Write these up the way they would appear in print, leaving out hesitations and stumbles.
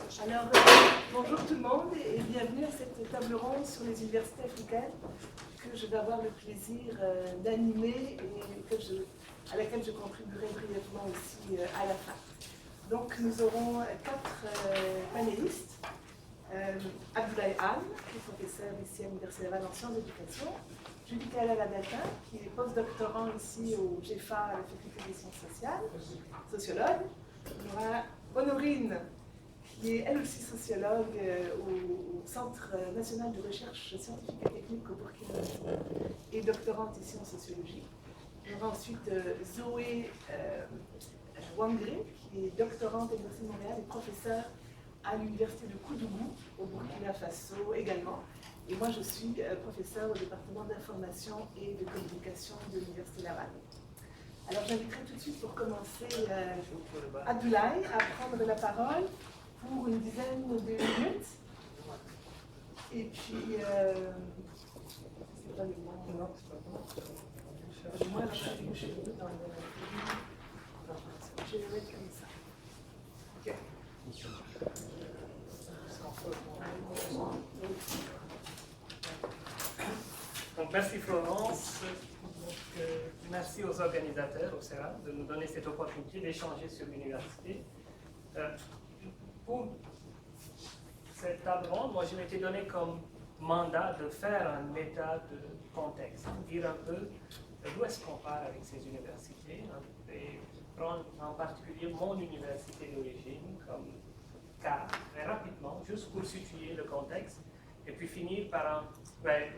Alors, bonjour tout le monde et bienvenue à cette table ronde sur les universités africaines que je vais avoir le plaisir d'animer et à laquelle je contribuerai brièvement aussi à la fin. Donc, nous aurons 4 panélistes. Abdoulaye Anne, qui est professeur ici à l'Université Laval en sciences d'éducation. Judica Ladata, qui est postdoctorant ici au GEFA à la Faculté des sciences sociales, sociologue. Il y aura Honorine, qui est elle aussi sociologue au Centre national de recherche scientifique et technique au Burkina Faso et doctorante ici en sociologie. Il y aura ensuite Zoé Wangre, qui est doctorante à l'Université de Montréal et professeure à l'Université de Koudougou au Burkina Faso également. Et moi, je suis professeure au département d'information et de communication de l'Université Laval. Alors, j'inviterai tout de suite pour commencer Abdoulaye à prendre la parole pour une dizaine de minutes. Et puis, c'est pas le bon. Non, c'est pas bon. Moi, je suis dans le. Je vais le mettre comme ça. Ok. Donc, merci Florence. Merci aux organisateurs, au CERA, de nous donner cette opportunité d'échanger sur l'université. Pour cette table ronde, moi je m'étais donné comme mandat de faire un état de contexte, dire un peu d'où est-ce qu'on part avec ces universités, et prendre en particulier mon université d'origine comme cas, très rapidement, juste pour situer le contexte, et puis finir par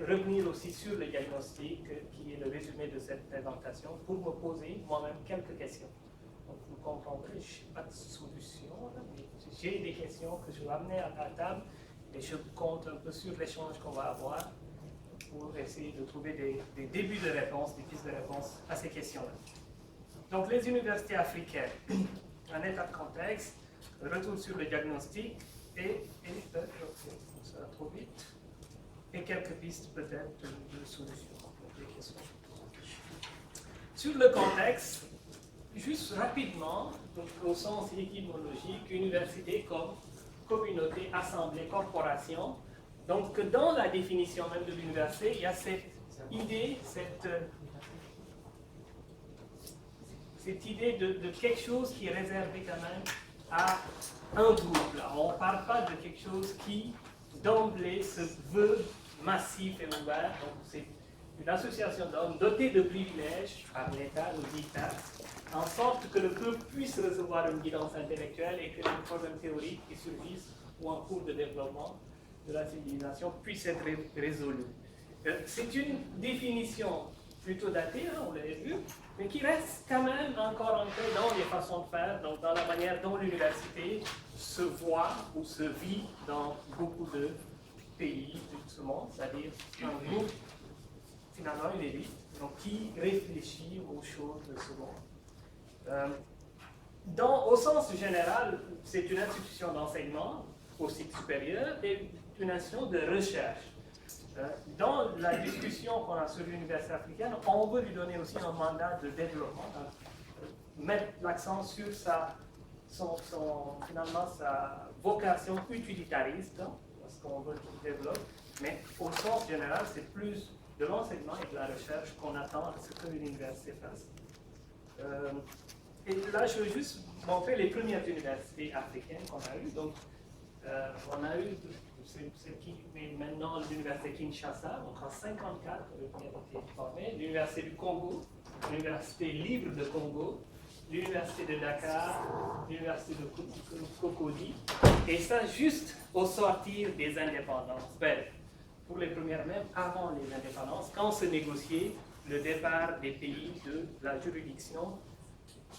revenir aussi sur le diagnostic qui est le résumé de cette présentation pour me poser moi-même quelques questions. Donc vous comprendrez, je n'ai pas de solution, mais j'ai des questions que je vais amener à la table et je compte un peu sur l'échange qu'on va avoir pour essayer de trouver des débuts de réponse, des pistes de réponse à ces questions-là. Donc les universités africaines, un état de contexte, retour sur le diagnostic et ça va trop vite, et quelques pistes peut-être de solutions. Sur le contexte, juste rapidement, donc au sens étymologique, université comme communauté, assemblée, corporation. Donc dans la définition même de l'université, il y a cette idée, cette idée de quelque chose qui est réservé quand même à un groupe. Là. On ne parle pas de quelque chose qui, d'emblée, se veut massif et ouvert. Donc, c'est une association d'hommes dotée de privilèges par l'État, le dictat, en sorte que le peuple puisse recevoir une guidance intellectuelle et que les problèmes théoriques qui surgissent ou en cours de développement de la civilisation puissent être résolus. C'est une définition plutôt datée, hein, on l'avait vu, mais qui reste quand même encore ancrée dans les façons de faire, donc dans la manière dont l'université se voit ou se vit dans beaucoup de pays de ce monde, c'est-à-dire un groupe, finalement une élite, donc qui réfléchit aux choses de ce monde. Au sens général, c'est une institution d'enseignement au cycle supérieur et une institution de recherche. Dans la discussion qu'on a sur l'université africaine, on veut lui donner aussi un mandat de développement, mettre l'accent sur finalement sa vocation utilitariste, parce qu'on veut qu'il développe, mais au sens général, c'est plus de l'enseignement et de la recherche qu'on attend à ce que l'université fasse. Et là, je veux juste montrer les premières universités africaines qu'on a eues. Donc, on a eu celle qui est maintenant l'université Kinshasa, donc en 1954, qui a été formée, l'université du Congo, l'université libre de Congo, l'université de Dakar, l'université de Cocody, et ça juste au sortir des indépendances. Pour les premières même, avant les indépendances, quand se négociait le départ des pays de la juridiction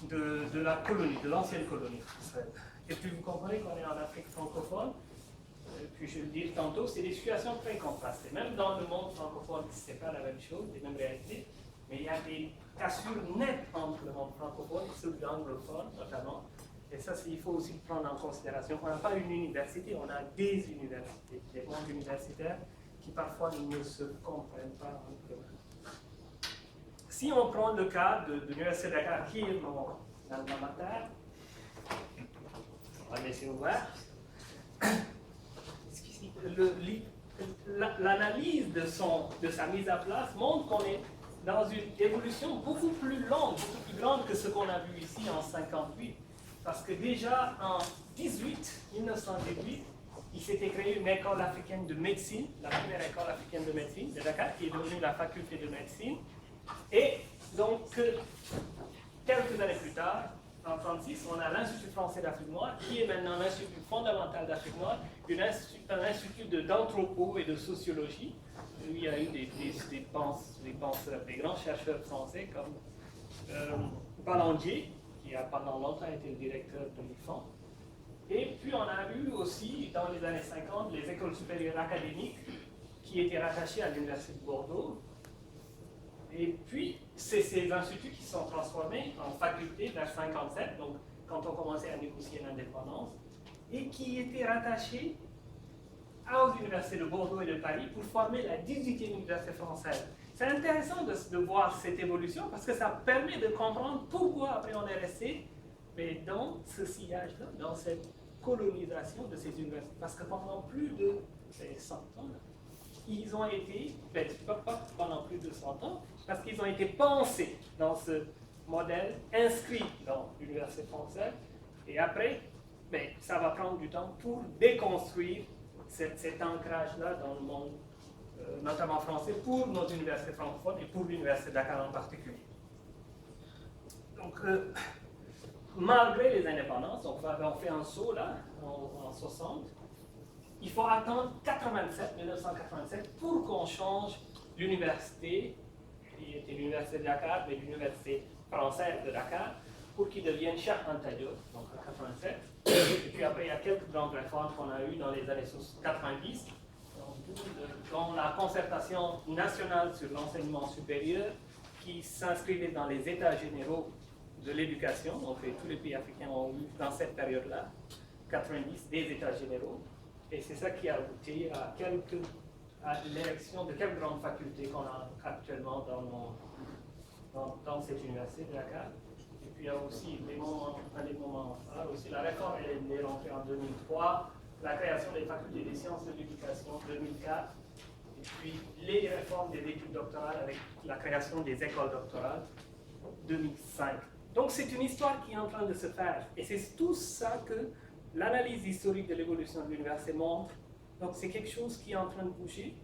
de la colonie, de l'ancienne colonie. Et puis vous comprenez qu'on est en Afrique francophone, puis je vais le dire tantôt, c'est des situations très contrastées. Même dans le monde francophone, ce n'est pas la même chose, les mêmes réalités, mais il y a des cassures nettes entre le monde francophone et celui anglophone, notamment. Et ça, il faut aussi le prendre en considération. On n'a pas une université, on a des universités, des mondes universitaires qui parfois ne se comprennent pas entre eux. Si on prend le cas de l'Université de Dakar, qui est mon alma mater, on va laisser ouvert. l'analyse de sa mise à place montre qu'on est dans une évolution beaucoup plus longue, beaucoup plus grande que ce qu'on a vu ici en 58. Parce que déjà en 1918, il s'était créé une école africaine de médecine, la première école africaine de médecine de Dakar, qui est devenue la faculté de médecine. Et donc, quelques années plus tard, en 1936, on a l'Institut français d'Afrique noire, qui est maintenant l'Institut fondamental d'Afrique noire, un institut d'anthropo et de sociologie, où il y a eu des penseurs, des grands chercheurs français comme Ballandier, qui a pendant longtemps été le directeur de l'IFAN. Et puis on a eu aussi, dans les années 50, les écoles supérieures académiques qui étaient rattachées à l'Université de Bordeaux. Et puis, c'est ces instituts qui se sont transformés en facultés vers 1957, donc quand on commençait à négocier l'indépendance, et qui étaient rattachés aux universités de Bordeaux et de Paris pour former la 18e université française. C'est intéressant de voir cette évolution parce que ça permet de comprendre pourquoi après on est resté dans ce sillage-là, dans cette colonisation de ces universités. Parce que pendant plus de 100 ans, ils ont été, pas pendant plus de 100 ans, parce qu'ils ont été pensés dans ce modèle, inscrit dans l'université française, et après, ça va prendre du temps pour déconstruire cet ancrage-là dans le monde, notamment français, pour nos universités francophones et pour l'université de Dakar en particulier. Donc, malgré les indépendances, on fait un saut là, en 60, il faut attendre 1987 pour qu'on change l'université, qui était l'université de Dakar, mais l'université française de Dakar, pour qu'il devienne Cheikh Anta Diop, donc en 87. Et puis après, il y a quelques grandes réformes qu'on a eues dans les années 90, dont la concertation nationale sur l'enseignement supérieur, qui s'inscrivait dans les états généraux de l'éducation. Donc tous les pays africains ont eu dans cette période-là, 90, des états généraux. Et c'est ça qui a abouti à l'élection de quelques grandes facultés qu'on a actuellement dans cette université de Dakar. Et puis il y a aussi des moments aussi la réforme est rentrée en 2003, la création des facultés des sciences de l'éducation en 2004, et puis les réformes des études doctorales avec la création des écoles doctorales en 2005. Donc c'est une histoire qui est en train de se faire. Et c'est tout ça que l'analyse historique de l'évolution de l'université montre. Donc c'est quelque chose qui est en train de bouger,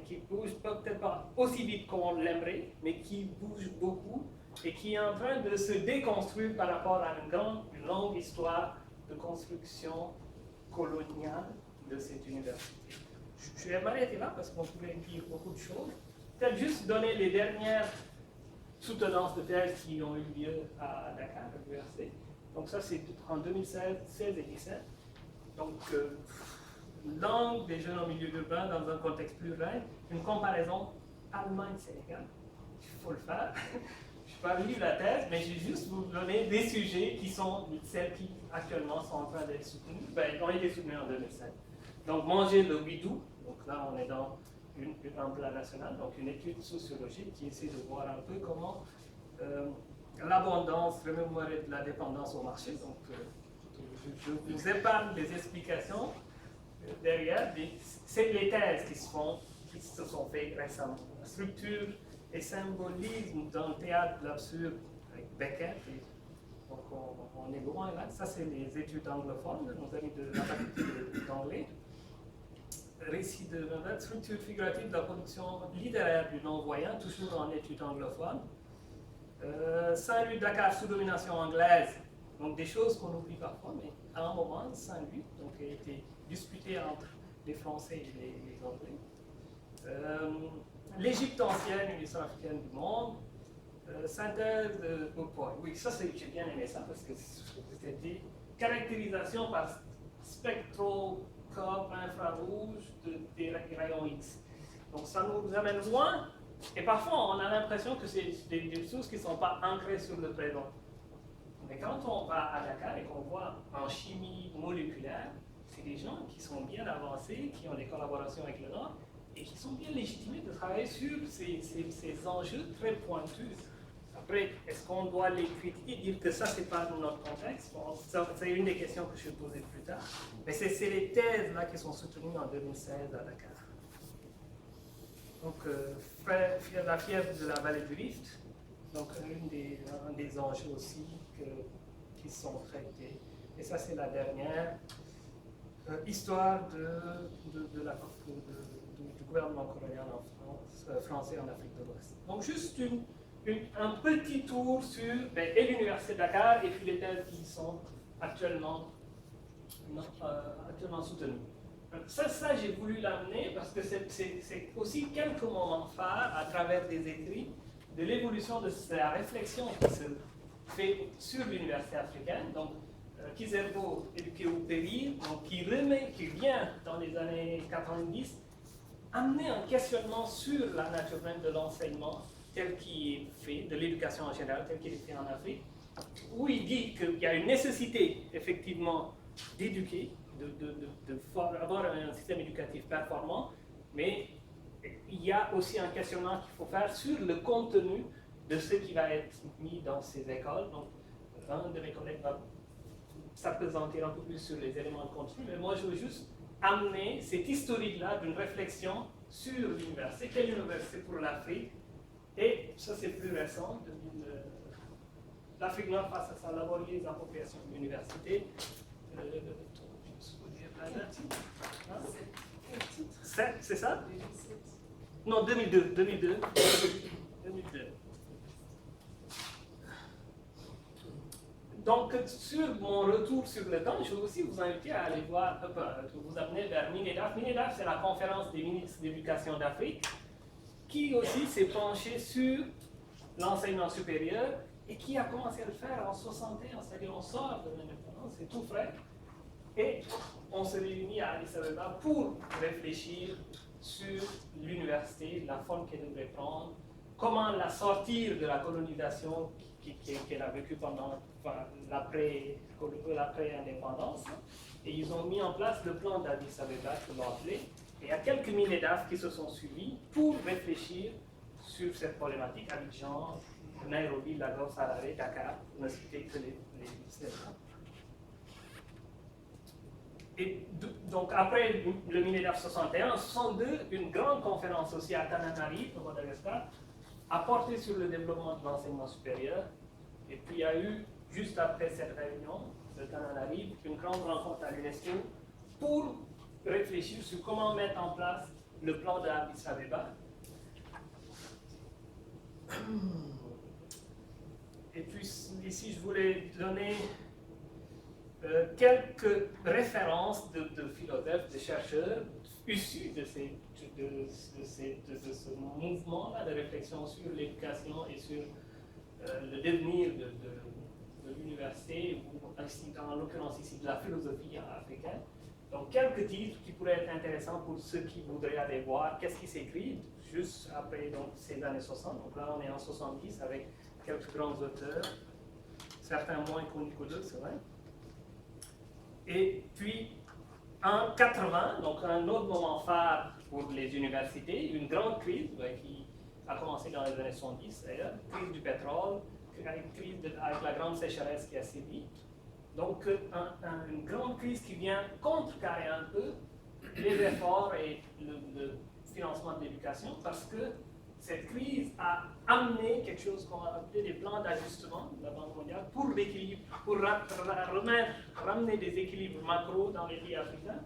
qui bouge peut-être pas aussi vite qu'on l'aimerait, mais qui bouge beaucoup et qui est en train de se déconstruire par rapport à une longue histoire de construction coloniale de cette université. Je vais m'arrêter là parce qu'on pourrait dire beaucoup de choses. Peut-être juste donner les dernières soutenances de thèse qui ont eu lieu à Dakar, à l'université. Donc ça, c'est en 2016 et 2017. Donc, langue des jeunes en milieu urbain dans un contexte plus rural, une comparaison Allemagne-Sénégal. Il faut le faire. Je n'ai pas lu la thèse, mais je vais juste vous donner des sujets qui sont celles qui actuellement sont en train d'être soutenues. Ils ont été soutenus en 2007. Donc, manger le bidou. Donc là, on est dans un plan national, donc une étude sociologique qui essaie de voir un peu comment l'abondance remémorer de la dépendance au marché. Donc, je vous épargne des explications derrière. C'est les thèses qui se sont faites récemment. La structure et symbolisme d'un théâtre de l'absurde avec Beckett. Donc, on est loin là. Ça, c'est les études anglophones, nos amis de la faculté d'anglais. Récit de nouvelles, structure figurative de la production littéraire du non-voyant, toujours en études anglophones. Saint-Louis, Dakar sous domination anglaise, donc des choses qu'on oublie parfois, mais à un moment, Saint-Louis a été disputé entre les Français et les Anglais. L'Égypte ancienne, une histoire africaine du monde. Synthèse de Bookpoint. Oui, ça j'ai bien aimé ça parce que c'était caractérisation par spectroscope infrarouge des rayons X. Donc ça nous amène loin. Et parfois, on a l'impression que c'est des choses qui ne sont pas ancrées sur le présent. Mais quand on va à Dakar et qu'on voit en chimie moléculaire, c'est des gens qui sont bien avancés, qui ont des collaborations avec le Nord et qui sont bien légitimés de travailler sur ces enjeux très pointus. Ça Après, est-ce qu'on doit les critiquer, dire que ça, c'est pas notre contexte? Bon, c'est une des questions que je vais poser plus tard. Mais c'est les thèses là qui sont soutenues en 2016 à Dakar. Donc, la fièvre de la vallée du Rift, donc un des enjeux aussi qui sont traités. Et ça, c'est la dernière histoire du gouvernement colonial français en Afrique de l'Ouest. Donc, juste un petit tour sur et l'Université de Dakar et puis les thèses qui sont actuellement soutenues. Ça j'ai voulu l'amener parce que c'est aussi quelques moments phares à travers des écrits de l'évolution de la réflexion qui se fait sur l'université africaine. Donc, Kizerbo éduqué au Périr, qui vient dans les années 90, amener un questionnement sur la nature même de l'enseignement tel qu'il est fait, de l'éducation en général, tel qu'il est fait en Afrique, où il dit qu'il y a une nécessité, effectivement, d'éduquer, d'avoir un système éducatif performant, mais il y a aussi un questionnement qu'il faut faire sur le contenu de ce qui va être mis dans ces écoles. Donc, un de mes collègues va s'appesantir un peu plus sur les éléments de contenu, mais moi je veux juste amener cette historique-là d'une réflexion sur l'université. Quelle université pour l'Afrique? Et ça c'est plus récent, l'Afrique noire face à sa laborieuse appropriation de l'université. C'est ça? Non, 2002. Donc, sur mon retour sur le temps, je veux aussi vous inviter à aller voir, vous amener vers Minedaf. Minedaf, c'est la conférence des ministres d'éducation d'Afrique, qui aussi s'est penchée sur l'enseignement supérieur et qui a commencé à le faire en 61, c'est-à-dire on sort de l'indépendance, c'est tout frais. Et on se réunit à Addis Abeba pour réfléchir sur l'université, la forme qu'elle devrait prendre, comment la sortir de la colonisation qu'elle a vécue pendant l'après-indépendance. Et ils ont mis en place le plan d'Addis Abeba, que l'on appelait. Et il y a quelques Minedaf qui se sont suivis pour réfléchir sur cette problématique. Abidjan, Nairobi, Lagos, Harare, Dakar, pour ne citer que les 17 ans. Et donc, après le Minedaf 61, en 62, une grande conférence aussi à Tananarive, au Madagascar, a porté sur le développement de l'enseignement supérieur. Et puis, il y a eu, juste après cette réunion de Tananarive, une grande rencontre à l'UNESCO pour réfléchir sur comment mettre en place le plan de Addis Abeba. Et puis, ici, je voulais donner quelques références de philosophes, de chercheurs issus de ce mouvement-là de réflexion sur l'éducation et sur le devenir de l'université, ou en l'occurrence ici de la philosophie africaine. Donc quelques titres qui pourraient être intéressants pour ceux qui voudraient aller voir qu'est-ce qui s'écrit juste après donc, ces années 60. Donc là on est en 70 avec quelques grands auteurs, certains moins connus que d'autres, c'est vrai. Et puis, en 80, donc un autre moment phare pour les universités, une grande crise qui a commencé dans les années 70 d'ailleurs, crise du pétrole, crise avec la grande sécheresse qui a sévi. Donc, une grande crise qui vient contrecarrer un peu les efforts et le financement de l'éducation, parce que cette crise a amené quelque chose qu'on a appelé des plans d'ajustement de la Banque mondiale pour l'équilibre, pour ramener des équilibres macro dans les pays africains.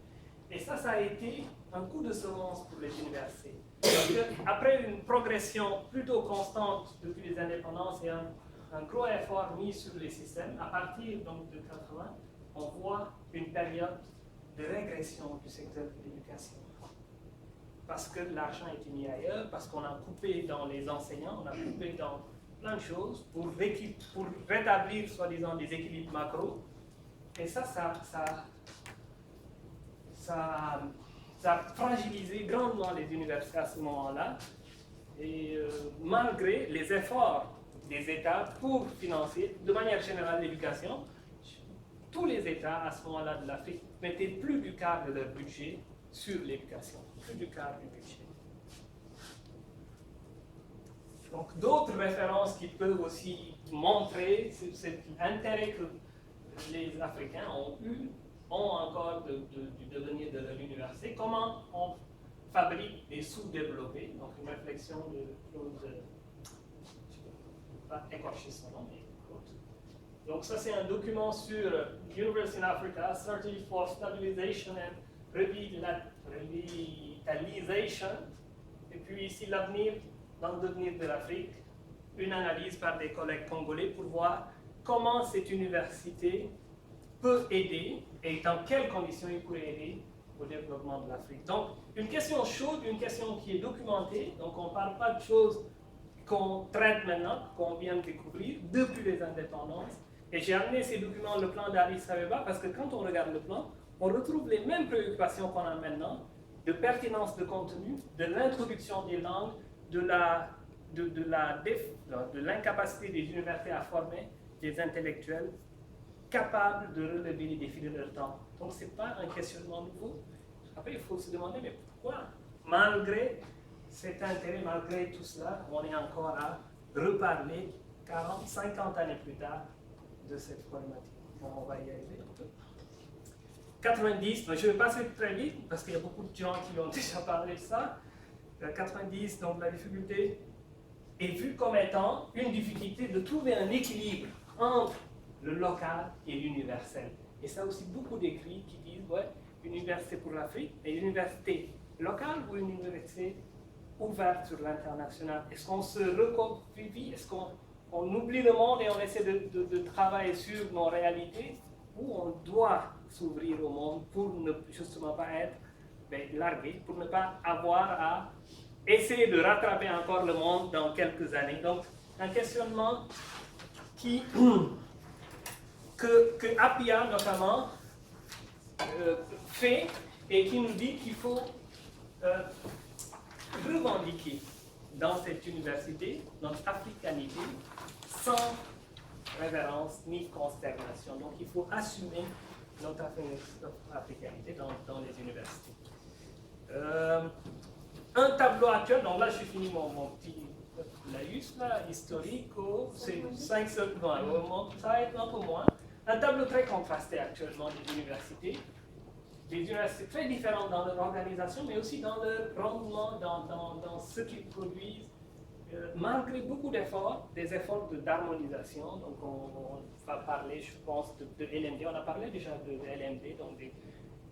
Et ça a été un coup de semence pour les universités. Parce qu'après une progression plutôt constante depuis les indépendances et un gros effort mis sur les systèmes, à partir donc, de 80, on voit une période de régression du secteur de l'éducation. Parce que l'argent a été mis ailleurs, parce qu'on a coupé dans les enseignants, on a coupé dans plein de choses pour rétablir, soi-disant, des équilibres macro. Et ça a fragilisé grandement les universités à ce moment-là. Et malgré les efforts des États pour financer, de manière générale, l'éducation, tous les États à ce moment-là de l'Afrique mettaient plus du quart de leur budget sur l'éducation, plus du quart du budget. Donc d'autres références qui peuvent aussi montrer l'intérêt que les Africains ont encore du devenir de leur université, comment on fabrique des sous-développés, donc une réflexion de Claude, je ne vais pas écorcher son nom, mais Claude. Donc ça c'est un document sur University in Africa, Strategy for Stabilization and Revitalization, et puis ici l'avenir dans le devenir de l'Afrique, une analyse par des collègues congolais pour voir comment cette université peut aider et dans quelles conditions il pourrait aider au développement de l'Afrique. Donc, une question chaude, une question qui est documentée, donc on ne parle pas de choses qu'on traite maintenant, qu'on vient de découvrir depuis les indépendances. Et j'ai amené ces documents, le plan d'Addis Abeba, parce que quand on regarde le plan, on retrouve les mêmes préoccupations qu'on a maintenant, de pertinence de contenu, de l'introduction des langues, de l'incapacité des universités à former des intellectuels capables de relever les défis de leur temps. Donc, ce n'est pas un questionnement nouveau. Après, il faut se demander, mais pourquoi, malgré cet intérêt, malgré tout cela, on est encore à reparler 40, 50 années plus tard de cette problématique. Bon, on va y arriver un peu. 90, je vais passer très vite, parce qu'il y a beaucoup de gens qui ont déjà parlé de ça. 90, donc la difficulté est vue comme étant une difficulté de trouver un équilibre entre le local et l'universel. Et ça aussi beaucoup d'écrits qui disent, ouais, une université pour l'Afrique, et une université locale ou une université ouverte sur l'international. Est-ce qu'on se recopie, est-ce qu'on oublie le monde et on essaie de travailler sur nos réalités, ou on doit s'ouvrir au monde pour ne justement pas être largué, pour ne pas avoir à essayer de rattraper encore le monde dans quelques années. Donc, un questionnement que Appiah notamment fait et qui nous dit qu'il faut revendiquer dans cette université notre africanité sans révérence ni consternation. Donc il faut assumer notre africanité dans les universités. Un tableau actuel, donc là je suis fini mon petit laïus là, historique, c'est 5 secondes, ça va être un peu moins. Un tableau très contrasté actuellement des universités très différentes dans leur organisation, mais aussi dans leur rendement, dans ce qu'ils produisent, malgré beaucoup d'efforts, des efforts d'harmonisation. Donc on va parler, je pense, de LMD, on a parlé déjà de LMD, donc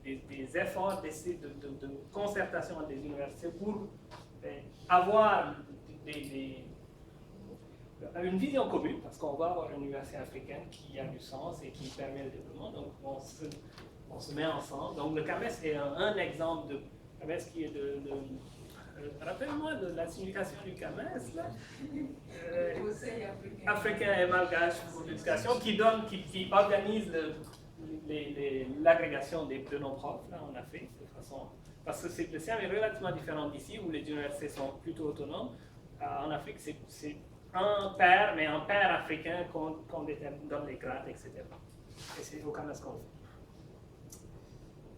des efforts de concertation entre des universités pour avoir une vision commune, parce qu'on va avoir une université africaine qui a du sens et qui permet le développement. Donc on se met ensemble. Donc le CAMES est un exemple de CAMES qui est rappelle-moi de la signification du CAMES, là. Africain et malgache pour l'éducation, qui organise l'agrégation de nos profs là, en Afrique, de façon, parce que le système est relativement différent d'ici, où les universités sont plutôt autonomes. En Afrique, c'est un pair, mais un pair africain qu'on donne les grades, etc. Et c'est au CAMES qu'on fait.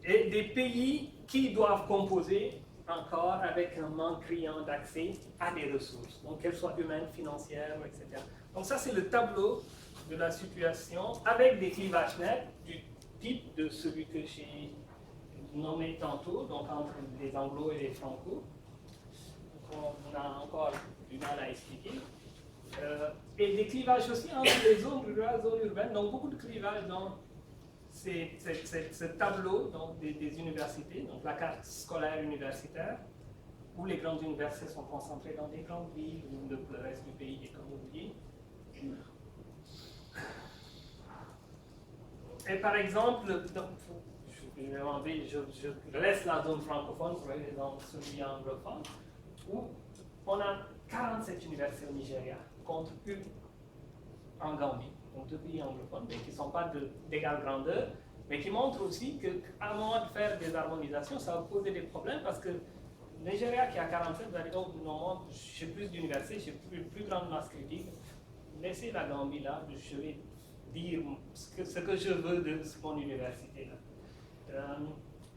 Et des pays qui doivent composer encore avec un manque criant d'accès à des ressources, donc qu'elles soient humaines, financières, etc. Donc ça, c'est le tableau de la situation avec des clivages nets du type de celui que j'ai nommé tantôt, donc entre les anglo et les franco. Donc on a encore du mal à expliquer. Et des clivages aussi entre les zones rurales et les zones urbaines, donc beaucoup de clivages dans ce tableau donc, des universités, donc la carte scolaire universitaire, où les grandes universités sont concentrées dans des grandes villes, où le reste du pays est comme oublié. Et par exemple, donc, je laisse la zone francophone pour aller dans celui anglophone, où on a 47 universités au Nigeria, contre une en Gambie. Donc deux pays anglophones, mais qui ne sont pas d'égale grandeur, mais qui montrent aussi qu'à un moment de faire des harmonisations, ça va poser des problèmes, parce que le Nigeria qui a 47, vous allez dire, oh, non, j'ai plus d'universités, j'ai plus grande masse critique, laissez la Gambie là, je vais dire ce que je veux de mon université là.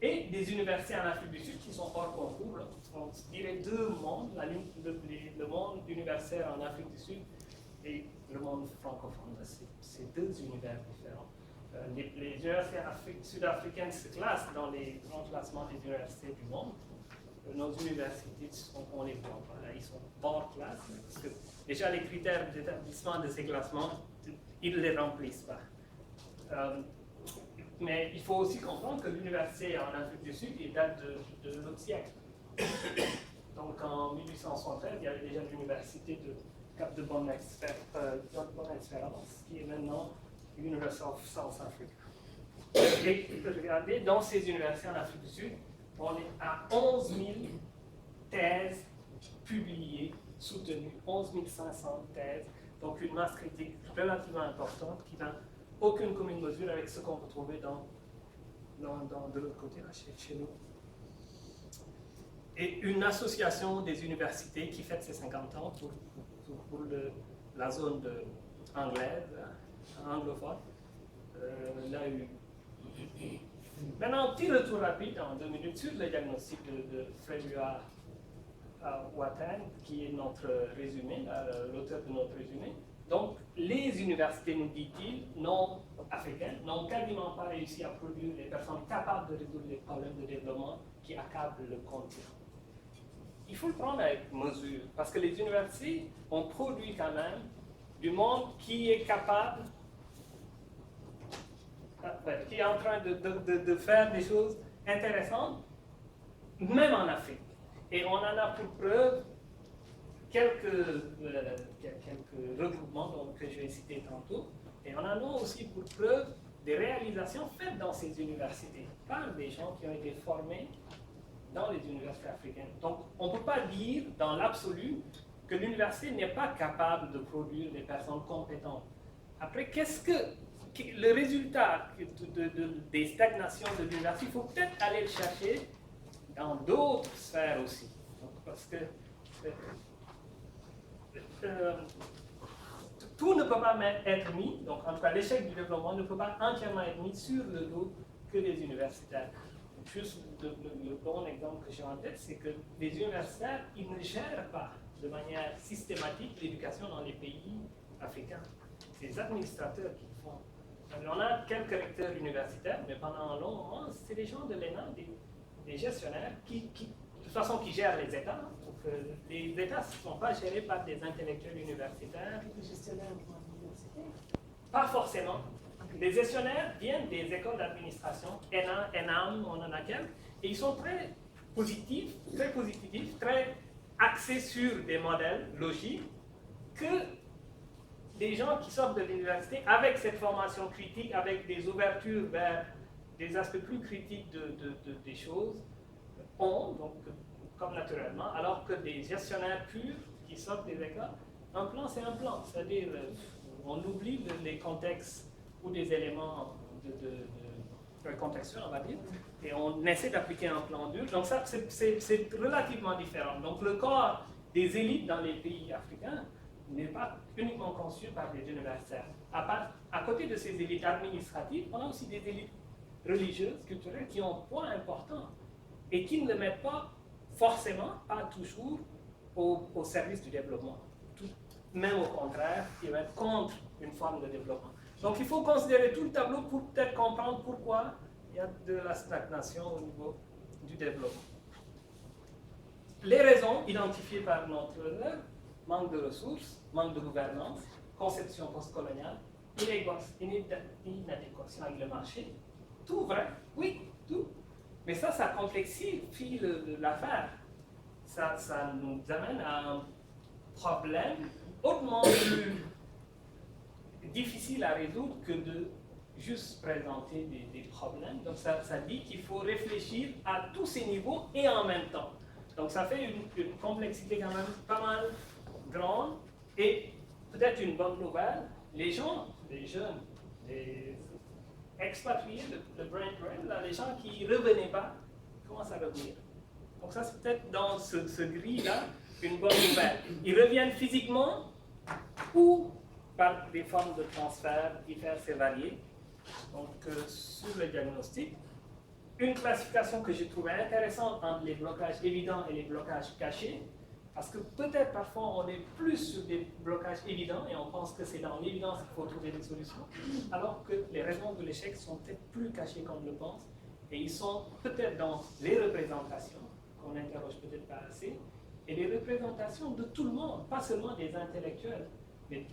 et des universités en Afrique du Sud qui sont hors concours. On dirait deux mondes, le monde universitaire en Afrique du Sud et le monde francophone. C'est deux univers différents. Les universités sud-africaines se classent dans les grands classements des universités du monde. Nos universités, on les voit pas, là, ils sont hors classe, parce que déjà les critères d'établissement de ces classements, ils ne les remplissent pas. Mais il faut aussi comprendre que l'université en Afrique du Sud date de l'autre siècle. Donc en 1873, il y avait déjà l'université de Cap de Bonne-Espérance, qui est maintenant University of South Africa. Et regardez, dans ces universités en Afrique du Sud, on est à 11 000 thèses publiées, soutenues, 11 500 thèses, donc une masse critique relativement importante qui n'a aucune commune mesure avec ce qu'on peut trouver de l'autre côté, là, chez nous. Et une association des universités qui fête ses 50 ans pour la zone anglaise, anglophone, l'a eu. Maintenant, un petit retour rapide en 2 minutes sur le diagnostic de Fredua Watan, qui est notre résumé, l'auteur de notre résumé. Donc, les universités, nous dit-il, non africaines, n'ont quasiment pas réussi à produire des personnes capables de résoudre les problèmes de développement qui accablent le continent. Il faut le prendre avec mesure, parce que les universités ont produit quand même du monde qui est capable, qui est en train de faire des choses intéressantes, même en Afrique. Et on en a pour preuve quelques regroupements que je vais citer tantôt, et on en a aussi pour preuve des réalisations faites dans ces universités par des gens qui ont été formés dans les universités africaines. Donc, on ne peut pas dire dans l'absolu que l'université n'est pas capable de produire des personnes compétentes. Après, qu'est-ce que le résultat des stagnations de l'université, il faut peut-être aller le chercher dans d'autres sphères aussi. Donc, parce que tout ne peut pas être mis, donc en tout cas l'échec du développement ne peut pas entièrement être mis sur le dos que des universitaires. Juste le bon exemple que j'ai en tête, c'est que les universitaires, ils ne gèrent pas de manière systématique l'éducation dans les pays africains. C'est les administrateurs qui le font. On a quelques recteurs universitaires, mais pendant un long moment, c'est des gens de l'ENA, des gestionnaires de toute façon, qui gèrent les États. Donc, les États ne sont pas gérés par des intellectuels universitaires. Les gestionnaires universitaires. Pas forcément. Les gestionnaires viennent des écoles d'administration, ENAM, on en a quelques, et ils sont très positifs, très axés sur des modèles logiques que des gens qui sortent de l'université avec cette formation critique, avec des ouvertures vers des aspects plus critiques des choses, ont, donc, comme naturellement, alors que des gestionnaires purs qui sortent des écoles, un plan c'est un plan, c'est-à-dire on oublie les contextes ou des éléments contextuels, on va dire, et on essaie d'appliquer un plan dur. Donc ça, c'est relativement différent. Donc le corps des élites dans les pays africains n'est pas uniquement conçu par des universitaires. À côté de ces élites administratives, on a aussi des élites religieuses, culturelles, qui ont un poids important et qui ne le mettent pas forcément, pas toujours, au service du développement. Même au contraire, ils vont être contre une forme de développement. Donc il faut considérer tout le tableau pour peut-être comprendre pourquoi il y a de la stagnation au niveau du développement. Les raisons identifiées par notre œuvre: manque de ressources, manque de gouvernance, conception postcoloniale, inadéquation avec le marché. Tout vrai, oui, tout. Mais ça complexifie l'affaire. Ça nous amène à un problème hautement plus difficile à résoudre que de juste présenter des problèmes. Donc ça dit qu'il faut réfléchir à tous ces niveaux et en même temps. Donc ça fait une complexité quand même pas mal grande. Et peut-être une bonne nouvelle, les gens, les jeunes, les expatriés, le brain drain, les gens qui ne revenaient pas, commencent à revenir. Donc ça c'est peut-être dans ce gris-là une bonne nouvelle. Ils reviennent physiquement ou par des formes de transfert diverses et variées. Donc sur le diagnostic, une classification que j'ai trouvée intéressante entre les blocages évidents et les blocages cachés, parce que peut-être parfois on est plus sur des blocages évidents et on pense que c'est dans l'évidence qu'il faut trouver des solutions, alors que les raisons de l'échec sont peut-être plus cachées qu'on le pense, et ils sont peut-être dans les représentations, qu'on n'interroge peut-être pas assez, et les représentations de tout le monde, pas seulement des intellectuels, mais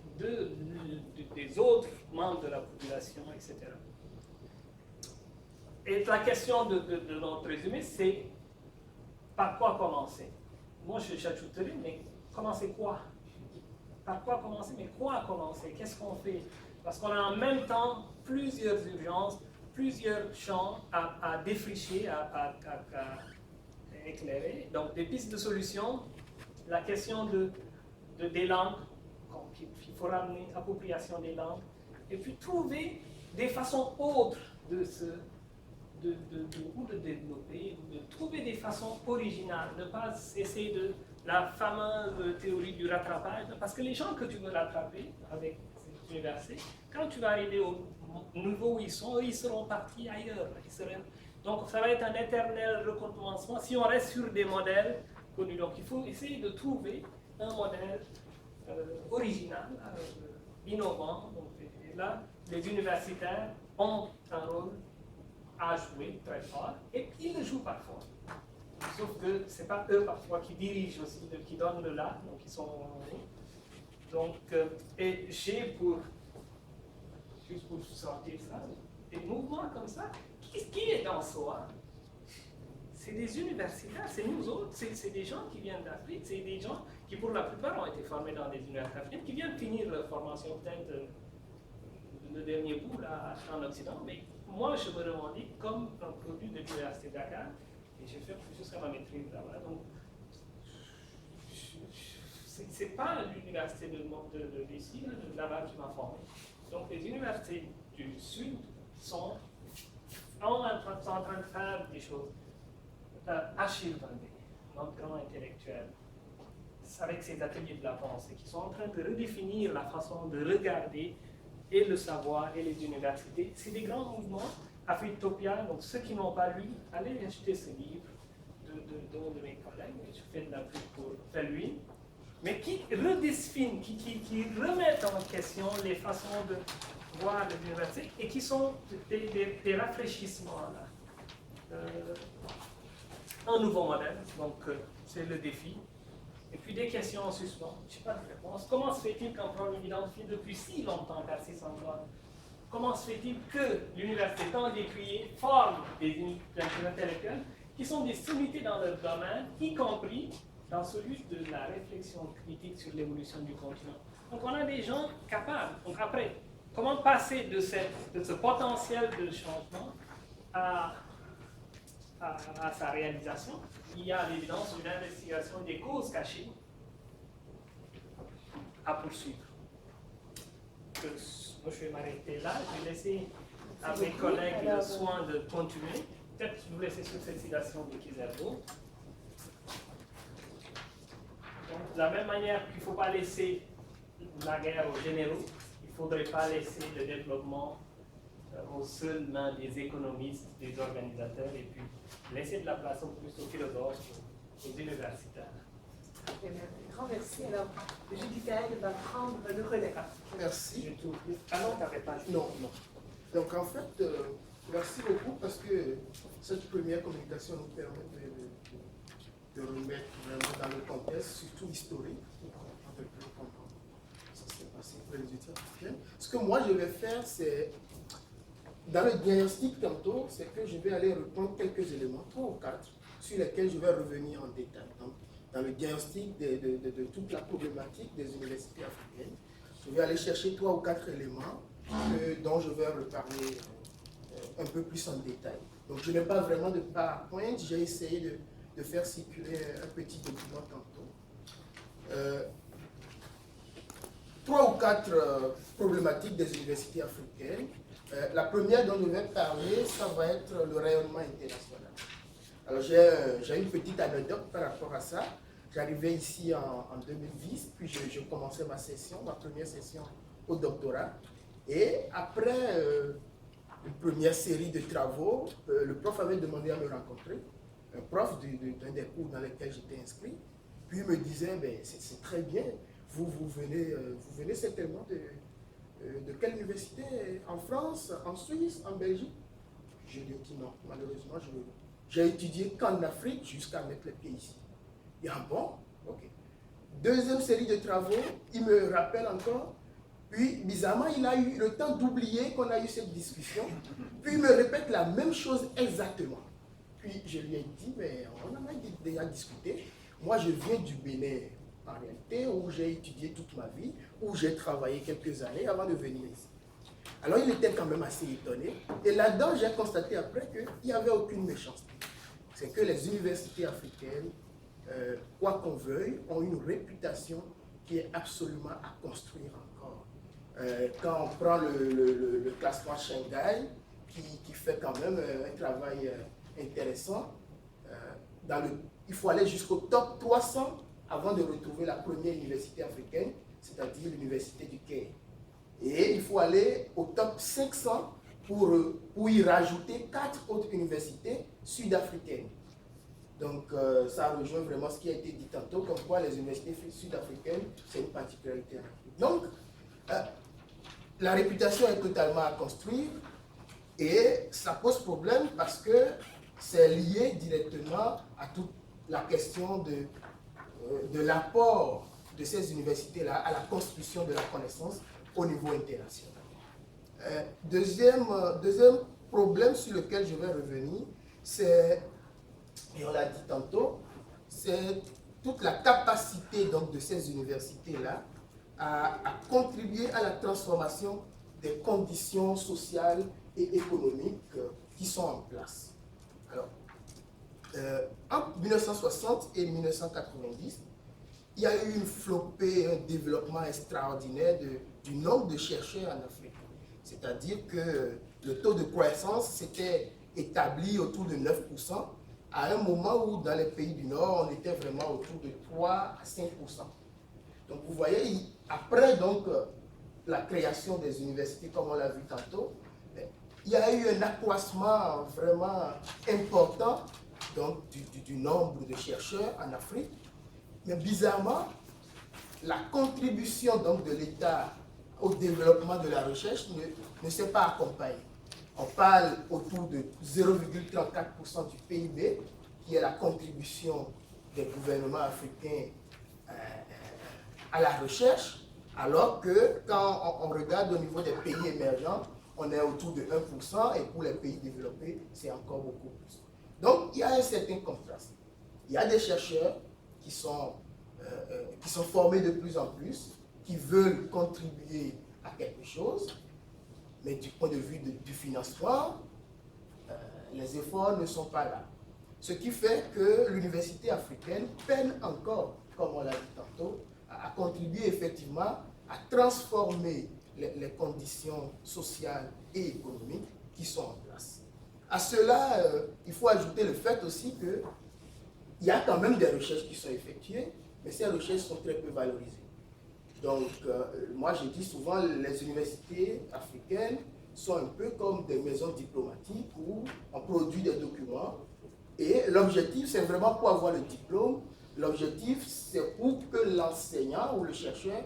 des autres membres de la population, etc. Et la question de notre résumé, c'est par quoi commencer? Moi, j'ajouterais, mais commencer quoi? Par quoi commencer? Mais quoi commencer? Qu'est-ce qu'on fait? Parce qu'on a en même temps plusieurs urgences, plusieurs champs à défricher, à éclairer. Donc, des pistes de solutions, la question des langues, il faut ramener appropriation des langues, et puis trouver des façons autres de développer, ou de trouver des façons originales, ne pas essayer de la fameuse théorie du rattrapage, parce que les gens que tu veux rattraper avec cette université, quand tu vas arriver au niveau où ils sont, eux, ils seront partis ailleurs. Donc ça va être un éternel recommencement si on reste sur des modèles connus. Donc il faut essayer de trouver un modèle original, innovant. Donc, et là, les universitaires ont un rôle à jouer très fort, et ils le jouent parfois. Sauf que ce n'est pas eux parfois qui dirigent aussi, qui donnent le là, donc ils sont... Donc, et j'ai juste pour sortir ça, des mouvements comme ça, qui est dans SOA? C'est des universitaires, c'est nous autres, c'est des gens qui viennent d'Afrique, c'est des gens qui pour la plupart ont été formés dans des universités africaines, qui viennent finir leur formation peut-être le dernier bout là, en Occident, mais moi je me revendique comme un produit de l'Université de Dakar, et j'ai fait jusqu'à ma maîtrise là-bas. Donc, c'est pas l'université d'ici, de là-bas qui m'a formé. Donc les universités du Sud sont en train de faire des choses. Achille Vendée, notre grand intellectuel, avec ses ateliers de la pensée, qui sont en train de redéfinir la façon de regarder et le savoir et les universités. C'est des grands mouvements. Afritopia, donc ceux qui n'ont pas lu, allez acheter ce livre d'un de mes collègues, je fais de la pub pour lui, mais qui redéfinissent, qui remettent en question les façons de voir l'université et qui sont des rafraîchissements là. Un nouveau modèle, donc c'est le défi. Et puis des questions en suspens, je n'ai pas de réponse. Comment se fait-il qu'un problème identifié depuis si longtemps persiste encore? Comment se fait-il que l'université tant d'écuyers forme des intellectuels qui sont des sommités dans leur domaine, y compris dans celui de la réflexion critique sur l'évolution du continent? Donc on a des gens capables. Donc après, comment passer de ce potentiel de changement à sa réalisation? Il y a à l'évidence une investigation des causes cachées à poursuivre. Moi, je vais m'arrêter là. Je vais laisser à mes collègues le soin de continuer. Peut-être je vous laisser sur cette citation de Kizerbo. Donc, de la même manière qu'il ne faut pas laisser la guerre aux généraux, il ne faudrait pas laisser le développement aux seules mains des économistes, des organisateurs, et puis laisser de la place au plus aux philosophes, aux universitaires. Grand merci. Alors, Judicaël va prendre le relais. Merci. Ah non, tu n'avais pas. Non. Donc en fait, merci beaucoup parce que cette première communication nous permet de remettre vraiment dans le contexte, surtout historique, pour un peu plus comprendre ça s'est passé pour les étudiants africains. Ce que moi je vais faire, c'est, dans le diagnostic tantôt, c'est que je vais aller reprendre quelques éléments, 3 ou 4, sur lesquels je vais revenir en détail. Donc, dans le diagnostic de toute la problématique des universités africaines, je vais aller chercher 3 ou 4 éléments dont je vais reparler un peu plus en détail. Donc je n'ai pas vraiment de PowerPoint, j'ai essayé de faire circuler un petit document tantôt. 3 ou 4 problématiques des universités africaines. La première dont je vais parler, ça va être le rayonnement international. Alors j'ai une petite anecdote par rapport à ça. J'arrivais ici en 2010, puis je commençais ma première session au doctorat. Et après une première série de travaux. Le prof avait demandé à me rencontrer, un prof d'un des cours dans lesquels j'étais inscrit. Puis il me disait, ben, c'est très bien, vous venez certainement de quelle université? En France, en Suisse, en Belgique? Je lui ai dit non, malheureusement, j'ai étudié qu'en Afrique jusqu'à mettre les pieds ici. Et ah bon? Ok. Deuxième série de travaux, il me rappelle encore. Puis, bizarrement, il a eu le temps d'oublier qu'on a eu cette discussion. Puis, il me répète la même chose exactement. Puis, je lui ai dit, mais on en a déjà discuté. Moi, je viens du Bénin, en réalité, où j'ai étudié toute ma vie, où j'ai travaillé quelques années avant de venir ici. Alors, il était quand même assez étonné. Et là-dedans, j'ai constaté après qu'il n'y avait aucune méchanceté. C'est que les universités africaines, quoi qu'on veuille, ont une réputation qui est absolument à construire encore. Quand on prend le classement Shanghai, qui fait quand même un travail intéressant, il faut aller jusqu'au top 300 avant de retrouver la première université africaine, c'est-à-dire l'université du Caire. Et il faut aller au top 500 pour y rajouter 4 autres universités sud-africaines. Donc, ça rejoint vraiment ce qui a été dit tantôt, comme quoi les universités sud-africaines, c'est une particularité. Donc, la réputation est totalement à construire et ça pose problème parce que c'est lié directement à toute la question de l'apport de ces universités-là à la construction de la connaissance au niveau international. Deuxième problème sur lequel je vais revenir, c'est, et on l'a dit tantôt, c'est toute la capacité donc, de ces universités-là à contribuer à la transformation des conditions sociales et économiques qui sont en place. Alors, entre 1960 et 1990, il y a eu une flopée, un développement extraordinaire du nombre de chercheurs en Afrique. C'est-à-dire que le taux de croissance s'était établi autour de 9%, à un moment où dans les pays du Nord, on était vraiment autour de 3 à 5%. Donc vous voyez, après donc, la création des universités, comme on l'a vu tantôt, il y a eu un accroissement vraiment important donc, du nombre de chercheurs en Afrique. Mais bizarrement, la contribution donc, de l'État au développement de la recherche ne s'est pas accompagnée. On parle autour de 0,34% du PIB, qui est la contribution des gouvernements africains à la recherche, alors que quand on regarde au niveau des pays émergents, on est autour de 1%, et pour les pays développés, c'est encore beaucoup plus. Donc, il y a un certain contraste. Il y a des chercheurs qui sont formés de plus en plus, qui veulent contribuer à quelque chose, mais du point de vue du financement, les efforts ne sont pas là. Ce qui fait que l'université africaine peine encore, comme on l'a dit tantôt, à contribuer effectivement à transformer les conditions sociales et économiques qui sont en place. À cela, il faut ajouter le fait aussi qu'il y a quand même des recherches qui sont effectuées, mais ces recherches sont très peu valorisées. Donc, moi je dis souvent, les universités africaines sont un peu comme des maisons diplomatiques où on produit des documents et l'objectif, c'est vraiment pour avoir le diplôme. L'objectif, c'est pour que l'enseignant ou le chercheur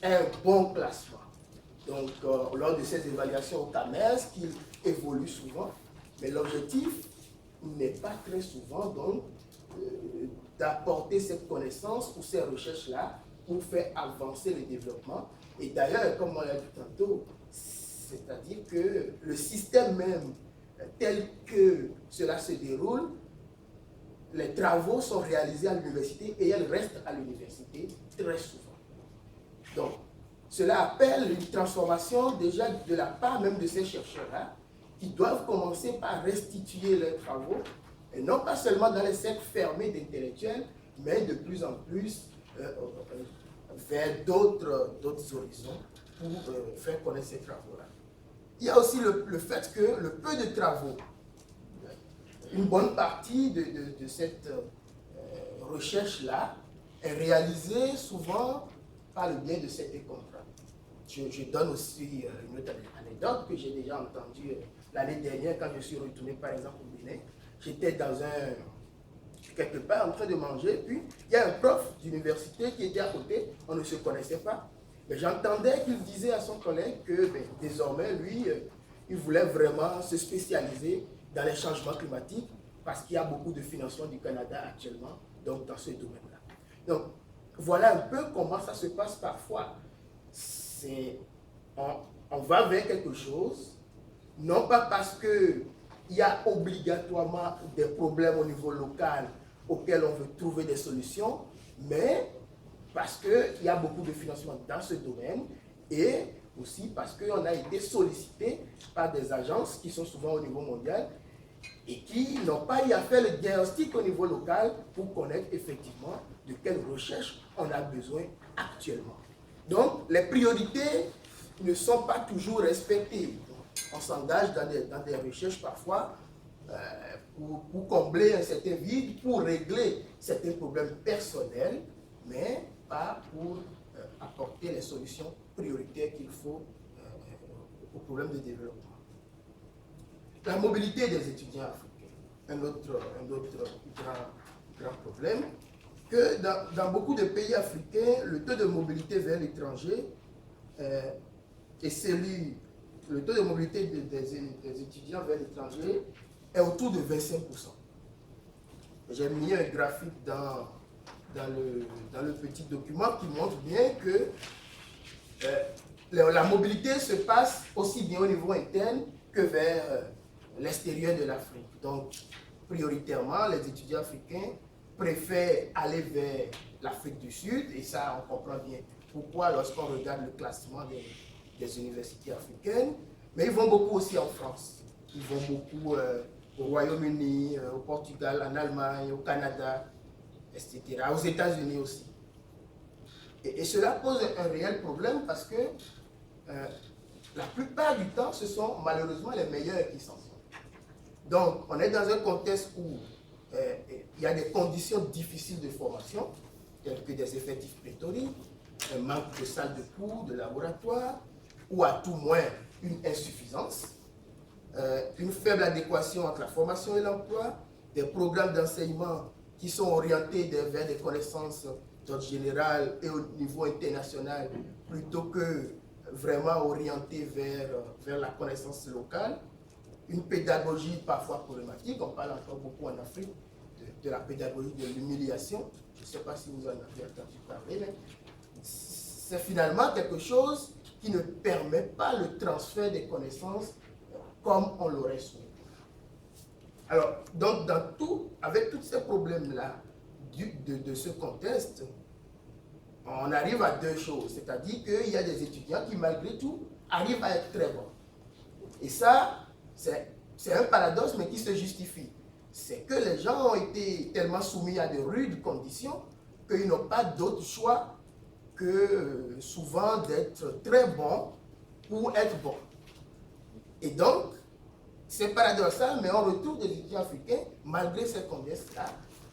ait un bon classement. Donc, lors de ces évaluations au CAMES, qui évoluent souvent, mais l'objectif n'est pas très souvent donc d'apporter cette connaissance ou ces recherches-là pour faire avancer le développement. Et d'ailleurs, comme on l'a dit tantôt, c'est-à-dire que le système même tel que cela se déroule, les travaux sont réalisés à l'université et elles restent à l'université très souvent. Donc, cela appelle une transformation déjà de la part même de ces chercheurs-là qui doivent commencer par restituer leurs travaux, et non pas seulement dans les cercles fermés d'intellectuels, mais de plus en plus vers d'autres horizons pour faire connaître ces travaux-là. Il y a aussi le fait que le peu de travaux, une bonne partie de cette recherche-là est réalisée souvent par le biais de certains contrats. je donne aussi une autre anecdote que j'ai déjà entendue l'année dernière quand je suis retourné par exemple au Bénin. J'étais quelque part en train de manger, puis il y a un prof d'université qui était à côté, on ne se connaissait pas. Mais j'entendais qu'il disait à son collègue que désormais, lui, il voulait vraiment se spécialiser dans les changements climatiques parce qu'il y a beaucoup de financement du Canada actuellement donc dans ce domaine-là. Donc, voilà un peu comment ça se passe parfois. On va vers quelque chose, non pas parce qu'il y a obligatoirement des problèmes au niveau local auxquels on veut trouver des solutions, mais parce qu'il y a beaucoup de financement dans ce domaine et aussi parce qu'on a été sollicité par des agences qui sont souvent au niveau mondial et qui n'ont pas eu à faire le diagnostic au niveau local pour connaître effectivement de quelle recherche on a besoin actuellement. Donc, les priorités ne sont pas toujours respectées. On s'engage dans des recherches parfois pour combler un certain vide, pour régler certains problèmes personnels, mais pas pour apporter les solutions prioritaires qu'il faut aux problèmes de développement. La mobilité des étudiants africains, un autre grand problème, que dans beaucoup de pays africains, le taux de mobilité vers l'étranger le taux de mobilité des étudiants vers l'étranger est autour de 25%. J'ai mis un graphique dans le petit document qui montre bien que la mobilité se passe aussi bien au niveau interne que vers l'extérieur de l'Afrique. Donc, prioritairement, les étudiants africains préfèrent aller vers l'Afrique du Sud, et ça, on comprend bien pourquoi lorsqu'on regarde le classement des universités africaines, mais ils vont beaucoup aussi en France. Ils vont beaucoup au Royaume-Uni, au Portugal, en Allemagne, au Canada, etc., aux États-Unis aussi. Et cela pose un réel problème parce que la plupart du temps, ce sont malheureusement les meilleurs qui s'en sortent. Donc, on est dans un contexte où il y a des conditions difficiles de formation, telles que des effectifs pléthoriques, un manque de salles de cours, de laboratoires, ou à tout moins une insuffisance, une faible adéquation entre la formation et l'emploi, des programmes d'enseignement qui sont orientés vers des connaissances d'ordre général et au niveau international, plutôt que vraiment orientés vers la connaissance locale, une pédagogie parfois problématique. On parle encore beaucoup en Afrique de la pédagogie de l'humiliation. Je ne sais pas si vous en avez entendu parler, mais c'est finalement quelque chose qui ne permet pas le transfert des connaissances comme on l'aurait souhaité. Alors, donc, avec tous ces problèmes-là de ce contexte, on arrive à deux choses. C'est-à-dire qu'il y a des étudiants qui, malgré tout, arrivent à être très bons. Et ça, c'est un paradoxe, mais qui se justifie. C'est que les gens ont été tellement soumis à de rudes conditions qu'ils n'ont pas d'autre choix que souvent d'être très bons pour être bons. Et donc, c'est paradoxal, mais on retrouve des étudiants africains, malgré ces conditions-là,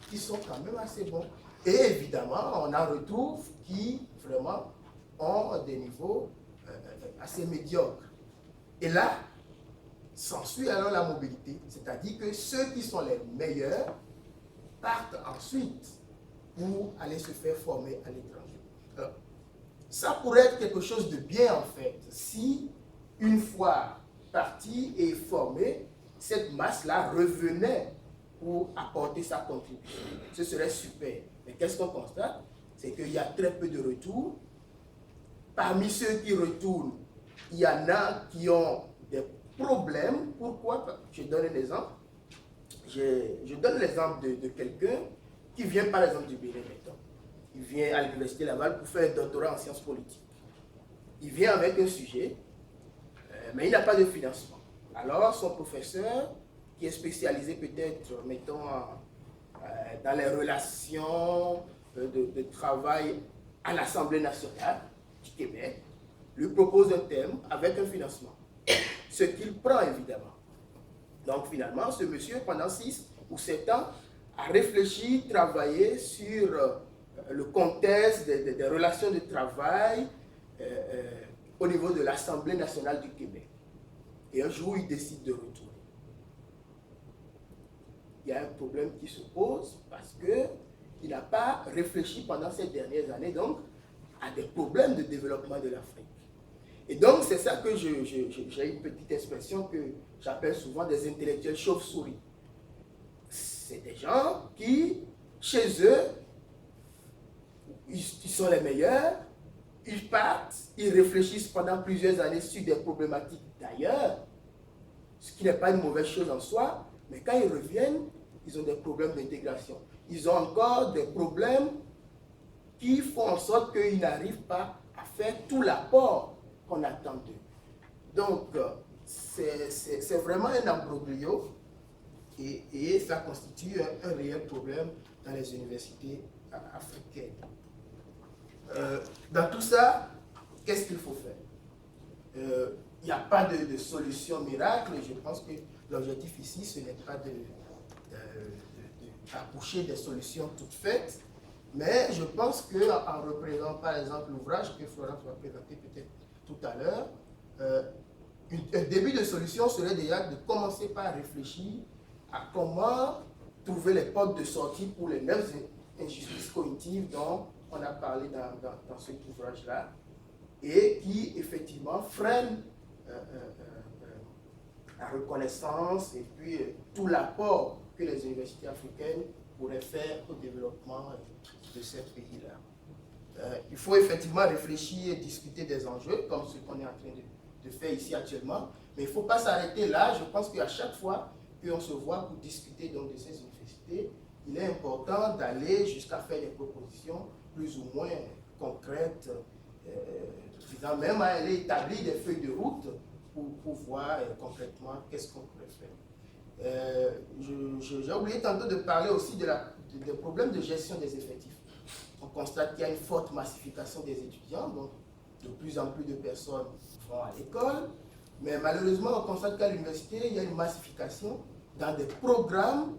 qui sont quand même assez bons. Et évidemment, on en retrouve qui, vraiment, ont des niveaux assez médiocres. Et là, s'ensuit alors la mobilité, c'est-à-dire que ceux qui sont les meilleurs partent ensuite pour aller se faire former à l'étranger. Alors, ça pourrait être quelque chose de bien en fait, si une fois partie et formée, cette masse-là revenait pour apporter sa contribution. Ce serait super. Mais qu'est-ce qu'on constate? C'est qu'il y a très peu de retours. Parmi ceux qui retournent, il y en a qui ont des problèmes. Pourquoi? Je donne un exemple. Je donne l'exemple de quelqu'un qui vient par exemple du Bénin. Il vient à l'université Laval pour faire un doctorat en sciences politiques. Il vient avec un sujet, mais il n'a pas de financement. Alors son professeur, qui est spécialisé peut-être, mettons, dans les relations de travail à l'Assemblée nationale du Québec, lui propose un thème avec un financement. Ce qu'il prend évidemment. Donc finalement, ce monsieur, pendant 6 ou 7 ans, a réfléchi, travaillé sur le contexte des relations de travail au niveau de l'Assemblée nationale du Québec. Et un jour, il décide de retourner. Il y a un problème qui se pose parce qu'il n'a pas réfléchi pendant ces dernières années donc, à des problèmes de développement de l'Afrique. Et donc, c'est ça que j'ai une petite expression que j'appelle souvent des intellectuels chauves-souris. C'est des gens qui, chez eux, ils sont les meilleurs, ils partent, ils réfléchissent pendant plusieurs années sur des problématiques d'ailleurs, ce qui n'est pas une mauvaise chose en soi, mais quand ils reviennent, ils ont des problèmes d'intégration. Ils ont encore des problèmes qui font en sorte qu'ils n'arrivent pas à faire tout l'apport qu'on attend d'eux. Donc, c'est vraiment un imbroglio et ça constitue un réel problème dans les universités africaines. Dans tout ça, qu'est-ce qu'il faut faire? Il n'y a pas de solution miracle. Je pense que l'objectif ici, ce n'est pas d'accoucher des solutions toutes faites, mais je pense qu'en reprenant par exemple l'ouvrage que Florence va présenter peut-être tout à l'heure, un début de solution serait déjà de commencer par réfléchir à comment trouver les portes de sortie pour les 9 injustices cognitives dont on a parlé dans cet ouvrage-là, et qui effectivement freinent la reconnaissance et puis tout l'apport que les universités africaines pourraient faire au développement de ces pays-là. Il faut effectivement réfléchir et discuter des enjeux, comme ce qu'on est en train de faire ici actuellement, mais il ne faut pas s'arrêter là. Je pense qu'à chaque fois qu'on se voit pour discuter donc, de ces universités, il est important d'aller jusqu'à faire des propositions plus ou moins concrètes, visant même à aller établir des feuilles de route pour voir concrètement qu'est-ce qu'on pourrait faire. J'ai oublié tantôt de parler aussi des problèmes de gestion des effectifs. On constate qu'il y a une forte massification des étudiants, donc de plus en plus de personnes vont à l'école, mais malheureusement on constate qu'à l'université, il y a une massification dans des programmes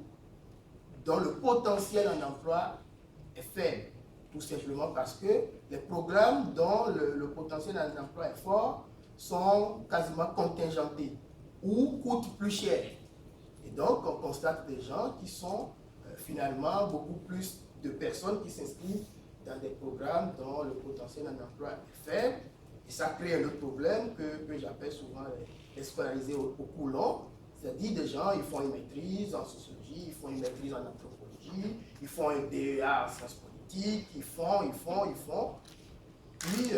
dont le potentiel en emploi est faible. Tout simplement parce que les programmes dont le potentiel en emploi est fort sont quasiment contingentés ou coûtent plus cher. Et donc, on constate des gens qui sont finalement beaucoup plus de personnes qui s'inscrivent dans des programmes dont le potentiel en emploi est faible. Et ça crée un autre problème que j'appelle souvent les scolarisés au cours long. C'est-à-dire des gens, ils font une maîtrise en sociologie, ils font une maîtrise en anthropologie, ils font un DEA en sciences politiques, ils font. Puis,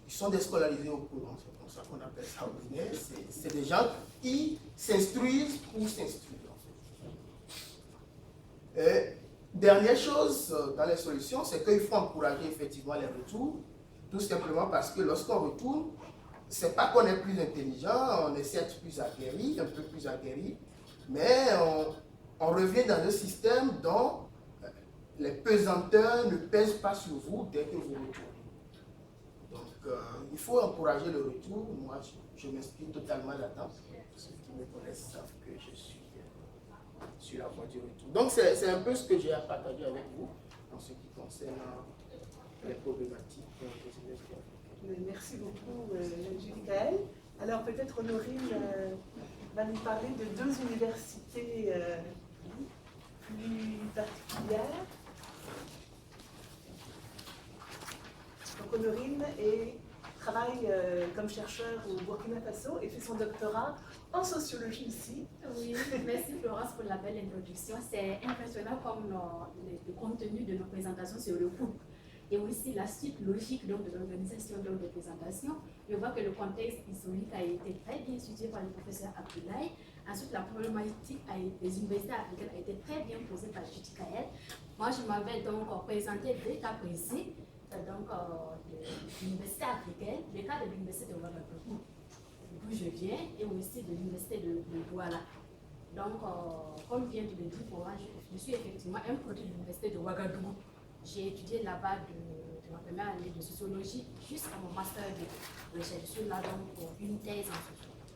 ils sont déscolarisés au cours long. C'est comme ça qu'on appelle ça au Guinée. C'est des gens qui s'instruisent pour s'instruire. En fait. Dernière chose dans les solutions, c'est qu'il faut encourager effectivement les retours, tout simplement parce que lorsqu'on retourne, c'est pas qu'on est plus intelligent, on est certes plus aguerri, un peu plus aguerri, mais on revient dans un système dont les pesanteurs ne pèsent pas sur vous dès que vous retournez. Donc, il faut encourager le retour. Moi, je m'inspire totalement là-dedans. Ceux qui me connaissent savent que je suis sur la voie du retour. Donc, c'est un peu ce que j'ai à partager avec vous en ce qui concerne les problématiques des universités africaines. Merci beaucoup, Julie-Gaëlle. Alors, peut-être Honorine va nous parler de 2 universités plus particulières. Donc, Honorine travaille comme chercheur au Burkina Faso et fait son doctorat en sociologie ici. Oui, merci Florence pour la belle introduction. C'est impressionnant comme le contenu de nos présentations se recoupe. Et aussi la suite logique donc, de l'organisation de présentation. Je vois que le contexte historique a été très bien étudié par le professeur Abdoulaye. Ensuite, la problématique des universités africaines a été très bien posée par Judy-Gaëlle. Moi, je m'avais donc présenté 2 cas précis de l'université africaine, le cas de l'université de Ouagadougou, d'où je viens, et aussi de l'université de Douala. Donc, comme vient de le dire, moi, je suis effectivement un produit de l'université de Ouagadougou. J'ai étudié là-bas de ma première année de sociologie jusqu'à mon master de recherche. Je suis là donc pour une thèse en sociologie.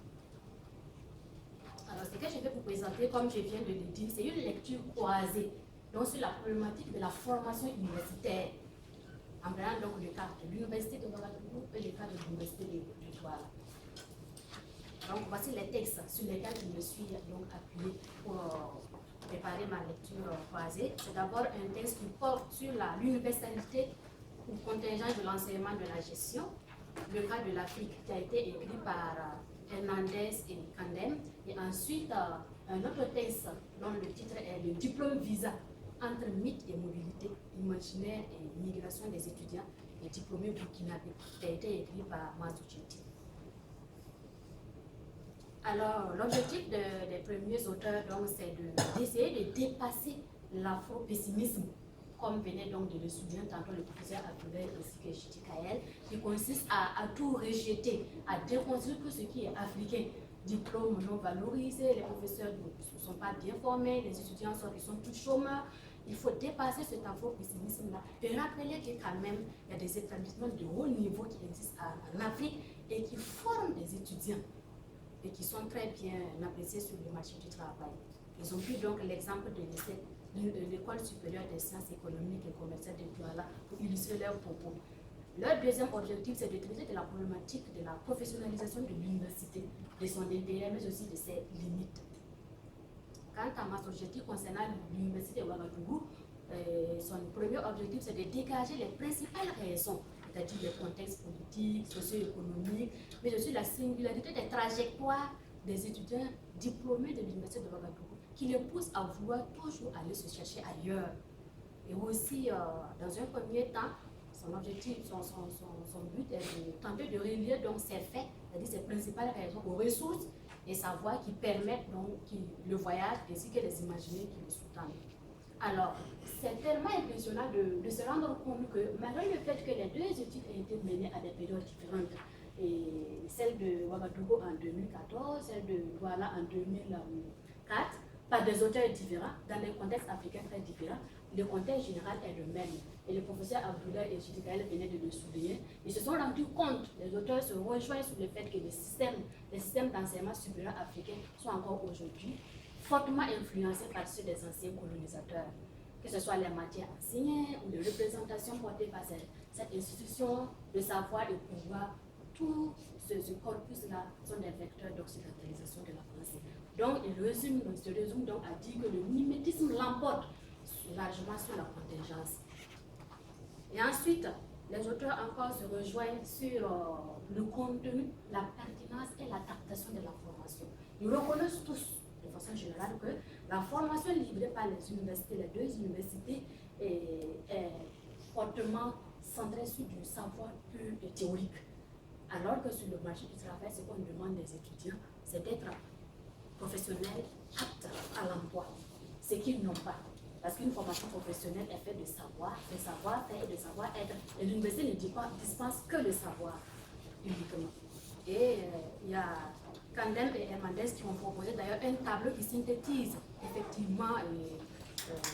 Alors, ce que je vais vous présenter, comme je viens de le dire, c'est une lecture croisée donc sur la problématique de la formation universitaire en prenant donc le cas de l'Université de Ouagadougou et le cas de l'Université de Douala. Donc voici les textes sur lesquels je me suis donc appuyée pour préparer ma lecture croisée. C'est d'abord un texte qui porte sur l'universalité ou contingent de l'enseignement de la gestion, le cas de l'Afrique qui a été écrit par Hernandez et Kandem, et ensuite un autre texte dont le titre est le diplôme visa entre mythe et mobilité, imaginaire et migration des étudiants et diplômés burkinabés, qui a été écrit par Mazou Chetty. Alors, l'objectif des premiers auteurs, c'est d'essayer de dépasser l'afro-pessimisme, comme venait donc de le souligner tantôt le professeur Abdoulaye ainsi que Chiti Kael, qui consiste à tout rejeter, à déconstruire tout ce qui est africain. Diplômes non valorisés, les professeurs ne sont pas bien formés, les étudiants ils sont tous chômeurs. Il faut dépasser cet afro-pessimisme-là et rappeler que quand même, il y a des établissements de haut niveau qui existent en Afrique et qui forment des étudiants et qui sont très bien appréciés sur le marché du travail. Ils ont pris donc l'exemple de l'École supérieure des sciences économiques et commerciales de Douala pour illustrer leurs propos. Leur deuxième objectif, c'est de traiter de la problématique de la professionnalisation de l'université, de son intérêt, mais aussi de ses limites. Quant à ma objectif concernant l'université de Ouagadougou, son premier objectif, c'est de dégager les principales raisons, c'est-à-dire le contexte politique, socio-économique, mais aussi la singularité des trajectoires des étudiants diplômés de l'université de Ouagadougou, qui les poussent à vouloir toujours aller se chercher ailleurs. Et aussi, dans un premier temps, son objectif, son but est de tenter de relier donc ces faits, c'est-à-dire ces principales raisons, aux ressources et savoirs qui permettent donc le voyage ainsi que les imaginaires qui le sous-tendent. Alors, c'est tellement impressionnant de se rendre compte que malgré le fait que les deux études aient été menées à des périodes différentes, et celle de Ouagadougou en 2014, celle de Douala en 2004, par des auteurs différents, dans des contextes africains très différents, le contexte général est le même. Et le professeur Abdoulaye et Chiti Kael venaient de le souligner. Ils se sont rendus compte, les auteurs se rejoignent sur le fait que les systèmes d'enseignement supérieur africains sont encore aujourd'hui fortement influencés par ceux des anciens colonisateurs, que ce soit les matières enseignées ou les représentations portées par cette institution de savoir et pouvoir. Tout ce corpus-là sont des vecteurs d'occidentalisation de la pensée. Donc, il se résume donc à dire que le mimétisme l'emporte largement sur la contingence. Et ensuite, les auteurs encore se rejoignent sur le contenu, la pertinence et l'adaptation de la formation. Ils reconnaissent tous, de façon générale, que la formation livrée par les universités, les deux universités, est fortement centrée sur du savoir pur et théorique. Alors que sur le marché du travail, ce qu'on demande des étudiants, c'est d'être professionnels aptes à l'emploi, ce qu'ils n'ont pas. Parce qu'une formation professionnelle est faite de savoir-faire et de savoir-être. Et l'université ne dispense que le savoir uniquement. Et il y a Kandem et Hernandez qui ont proposé d'ailleurs un tableau qui synthétise effectivement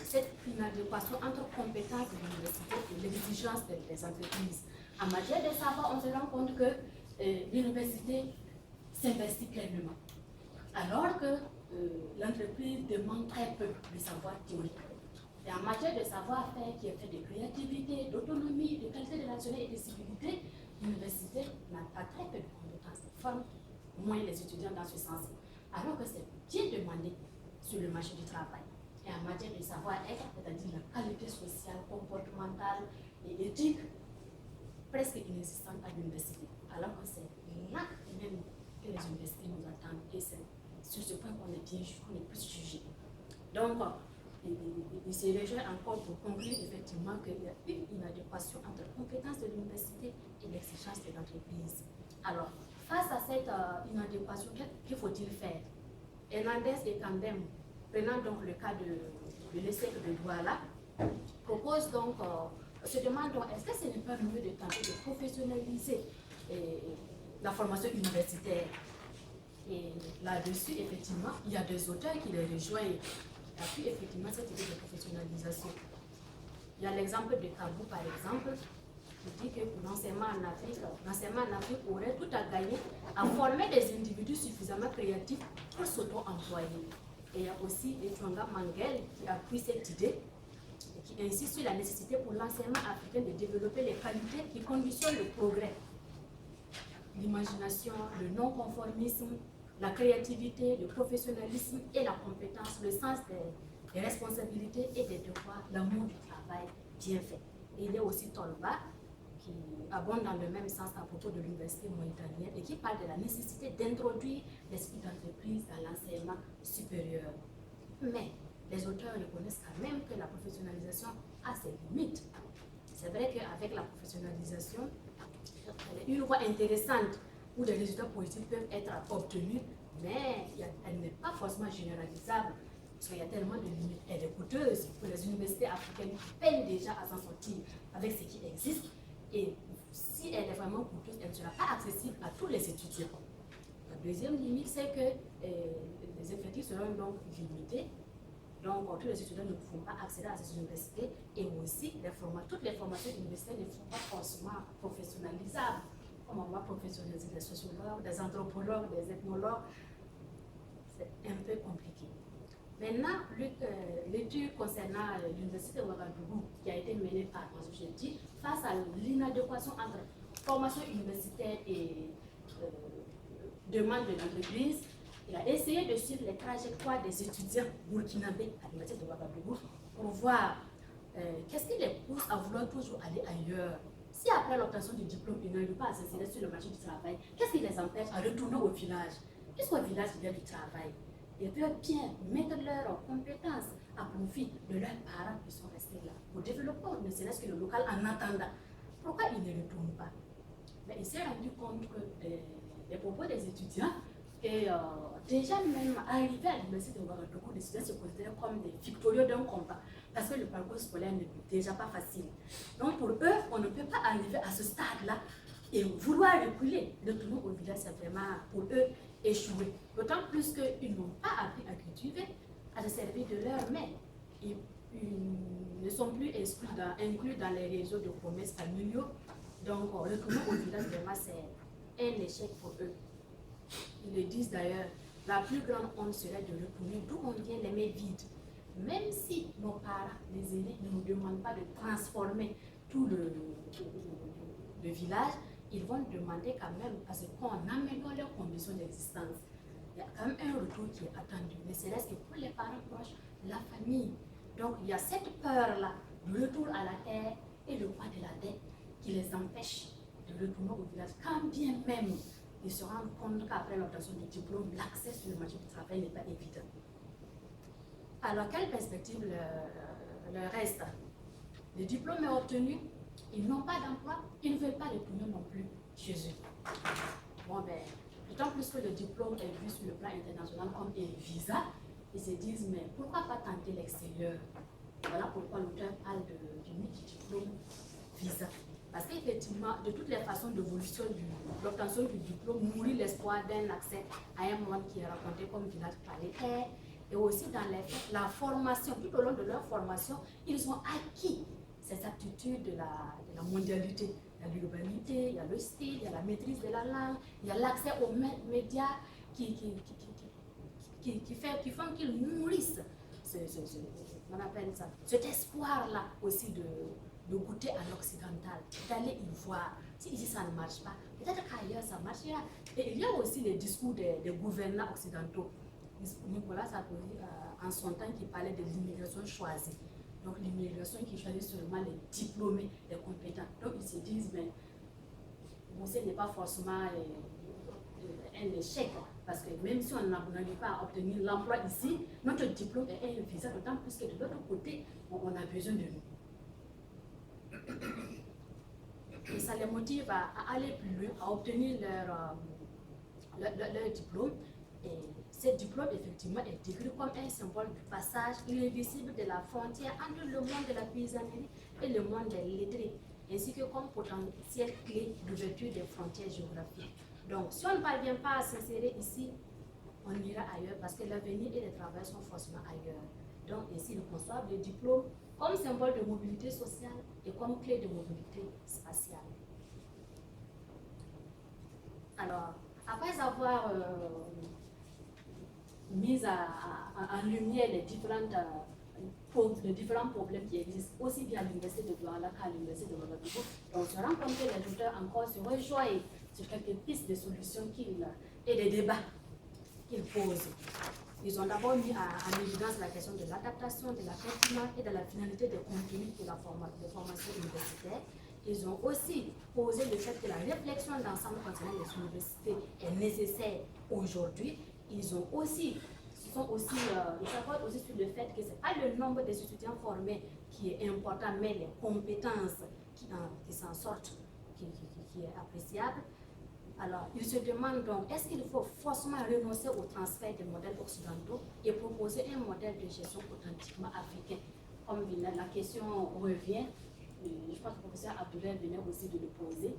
cette inadéquation entre compétences de l'université et l'exigence des entreprises. En matière de savoir, on se rend compte que l'université s'investit pleinement, alors que l'entreprise demande très peu de savoir théorique. Et en matière de savoir-faire qui est fait de créativité, d'autonomie, de qualité relationnelle et de civilité, l'université n'a pas très peu de compétences, forme moins les étudiants dans ce sens, alors que c'est bien demandé sur le marché du travail. Et en matière de savoir-être, c'est-à-dire la qualité sociale, comportementale et éthique, presque inexistante à l'université, alors que c'est là même que les universités nous attendent, et c'est sur ce point qu'on est plus jugé. Donc, il se rejoint encore pour conclure effectivement qu'il y a une inadéquation entre compétences de l'université et l'exigence de l'entreprise. Alors, face à cette inadéquation, que faut-il faire? Hernandez et Kandem, prenant donc le cas de l'ESSEC de Douala, propose donc, se demande donc, est-ce que ce n'est pas mieux de tenter de professionnaliser la formation universitaire? Et là-dessus, effectivement, il y a des auteurs qui les rejoignent, qui appuient effectivement cette idée de professionnalisation. Il y a l'exemple de Kabou, par exemple, qui dit que pour l'enseignement en Afrique aurait tout à gagner à former des individus suffisamment créatifs pour s'auto-employer. Et il y a aussi Etwanga Mangel qui appuie cette idée, qui insiste sur la nécessité pour l'enseignement africain de développer les qualités qui conditionnent le progrès. L'imagination, le non-conformisme, la créativité, le professionnalisme et la compétence, le sens des responsabilités et des devoirs, l'amour du travail bien fait. Et il y a aussi Tolba, qui abonde dans le même sens à propos de l'université mauritanienne et qui parle de la nécessité d'introduire l'esprit d'entreprise dans l'enseignement supérieur. Mais les auteurs reconnaissent quand même que la professionnalisation a ses limites. C'est vrai qu'avec la professionnalisation, une voie intéressante où des résultats positifs peuvent être obtenus, mais elle n'est pas forcément généralisable, parce qu'il y a tellement de limites. Elle est coûteuse pour les universités africaines qui peinent déjà à s'en sortir avec ce qui existe, et si elle est vraiment coûteuse, elle ne sera pas accessible à tous les étudiants. La deuxième limite, c'est que les effectifs seront donc limités, donc tous les étudiants ne pourront pas accéder à ces universités, et aussi toutes les formations universitaires ne sont pas forcément professionnalisables. Comme on va professionnaliser des sociologues, des anthropologues, des ethnologues, c'est un peu compliqué. Maintenant, l'étude concernant l'université de Ouagadougou, qui a été menée par Mazouchetti, face à l'inadéquation entre formation universitaire et demande de l'entreprise, il a essayé de suivre les trajectoires des étudiants burkinabés à l'université de Ouagadougou pour voir qu'est-ce qui les pousse à vouloir toujours aller ailleurs. Si après l'obtention du diplôme, ils n'arrivent pas à s'insérer sur le marché du travail, qu'est-ce qui les empêche à retourner au village? Puisqu'au village, il y a du travail. Ils peuvent bien mettre leurs compétences à profit de leurs parents qui sont restés là, pour développer ne serait-ce que le local en attendant. Pourquoi ils ne retournent pas? Mais il s'est rendu compte que des propos des étudiants, et déjà même arrivé à l'université de Ouagadougou, les étudiants se considèrent comme des victorieux d'un combat, parce que le parcours scolaire n'est déjà pas facile. Donc pour eux, on ne peut pas arriver à ce stade-là et vouloir reculer. Retourner au village, c'est vraiment pour eux échouer. D'autant plus qu'ils n'ont pas appris à cultiver, à se servir de leurs mains. Ils ne sont plus inclus dans les réseaux de commerce familiaux. Donc retourner au village, vraiment, c'est un échec pour eux. Ils le disent d'ailleurs, la plus grande honte serait de retourner d'où on vient les mains vides. Même si nos parents, les aînés, ne nous demandent pas de transformer tout le village, ils vont demander quand même à ce qu'on améliore leurs conditions d'existence. Il y a quand même un retour qui est attendu, mais c'est reste que pour les parents proches, la famille. Donc il y a cette peur-là de retour à la terre et le poids de la dette qui les empêche de retourner au village, quand bien même ils se rendent compte qu'après l'obtention du diplôme, l'accès sur le marché du travail n'est pas évident. Alors, quelle perspective leur reste? Le diplôme est obtenu, ils n'ont pas d'emploi, ils ne veulent pas retourner non plus chez eux. Bon, ben, d'autant plus que le diplôme est vu sur le plan international comme un visa, ils se disent, mais pourquoi pas tenter l'extérieur? Voilà pourquoi l'auteur parle du diplôme visa. Parce qu'effectivement, de toutes les façons d'évolution de l'obtention du diplôme, nourrit l'espoir d'un accès à un monde qui est raconté comme village planétaire. Et aussi dans la formation, tout au long de leur formation, ils ont acquis ces aptitudes de la mondialité. Il y a l'urbanité, il y a le style, il y a la maîtrise de la langue, il y a l'accès aux médias qui font qu'ils nourrissent on appelle ça, cet espoir-là aussi de goûter à l'occidental, d'aller y voir. Si ici ça ne marche pas, peut-être qu'ailleurs ça marchera. Et il y a aussi les discours des gouvernants occidentaux. Nicolas Sarkozy, en son temps, qui parlait de l'immigration choisie. Donc l'immigration qui choisit seulement les diplômés, les compétents. Donc ils se disent, mais ce n'est pas forcément un échec. Parce que même si on n'arrive pas à obtenir l'emploi ici, notre diplôme est un visa, d'autant plus que de l'autre côté, on a besoin de nous. Et ça les motive à aller plus loin, à obtenir leur diplôme. Et ce diplôme, effectivement, est décrit comme un symbole du passage irréversible de la frontière entre le monde de la paysannerie et le monde des lettrés, ainsi que comme potentiel clé d'ouverture des frontières géographiques. Donc, si on ne parvient pas à s'insérer ici, on ira ailleurs parce que l'avenir et les travailleurs sont forcément ailleurs. Donc, ici, ils conçoivent le diplôme comme symbole de mobilité sociale et comme clé de mobilité spatiale. Alors, après avoir mis en lumière les différentes de différents problèmes qui existent, aussi bien à l'université de Douala qu'à l'université de Ouagadougou. On se rend compte que les auteurs encore se rejoignent sur quelques pistes de solutions et des débats qu'ils posent. Ils ont d'abord mis en évidence la question de l'adaptation, de la pertinence et de la finalité des contenus de la formation universitaire. Ils ont aussi posé le fait que la réflexion d'ensemble concernant les universités est nécessaire aujourd'hui. Ils s'accordent aussi sur le fait que ce n'est pas le nombre des étudiants formés qui est important, mais les compétences qui s'en sortent qui est appréciable. Alors, ils se demandent donc, est-ce qu'il faut forcément renoncer au transfert des modèles occidentaux et proposer un modèle de gestion authentiquement africain? Comme la question revient, je pense que le professeur Abdoulaye venait aussi de le poser.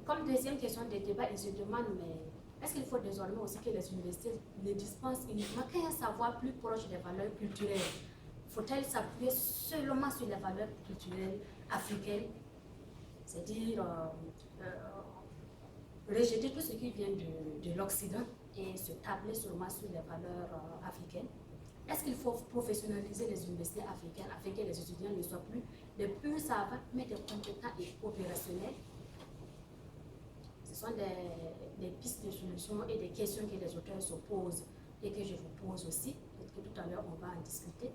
Comme deuxième question de débat, ils se demandent, mais est-ce qu'il faut désormais aussi que les universités ne dispensent uniquement qu'un savoir plus proche des valeurs culturelles? Faut-elle s'appuyer seulement sur les valeurs culturelles africaines? C'est-à-dire rejeter tout ce qui vient de l'Occident et se tabler seulement sur les valeurs africaines? Est-ce qu'il faut professionnaliser les universités africaines afin que les étudiants ne soient plus des purs savants, mais des compétents et opérationnels? Ce sont des pistes de solutions et des questions que les auteurs se posent et que je vous pose aussi. Peut-être que tout à l'heure, on va en discuter.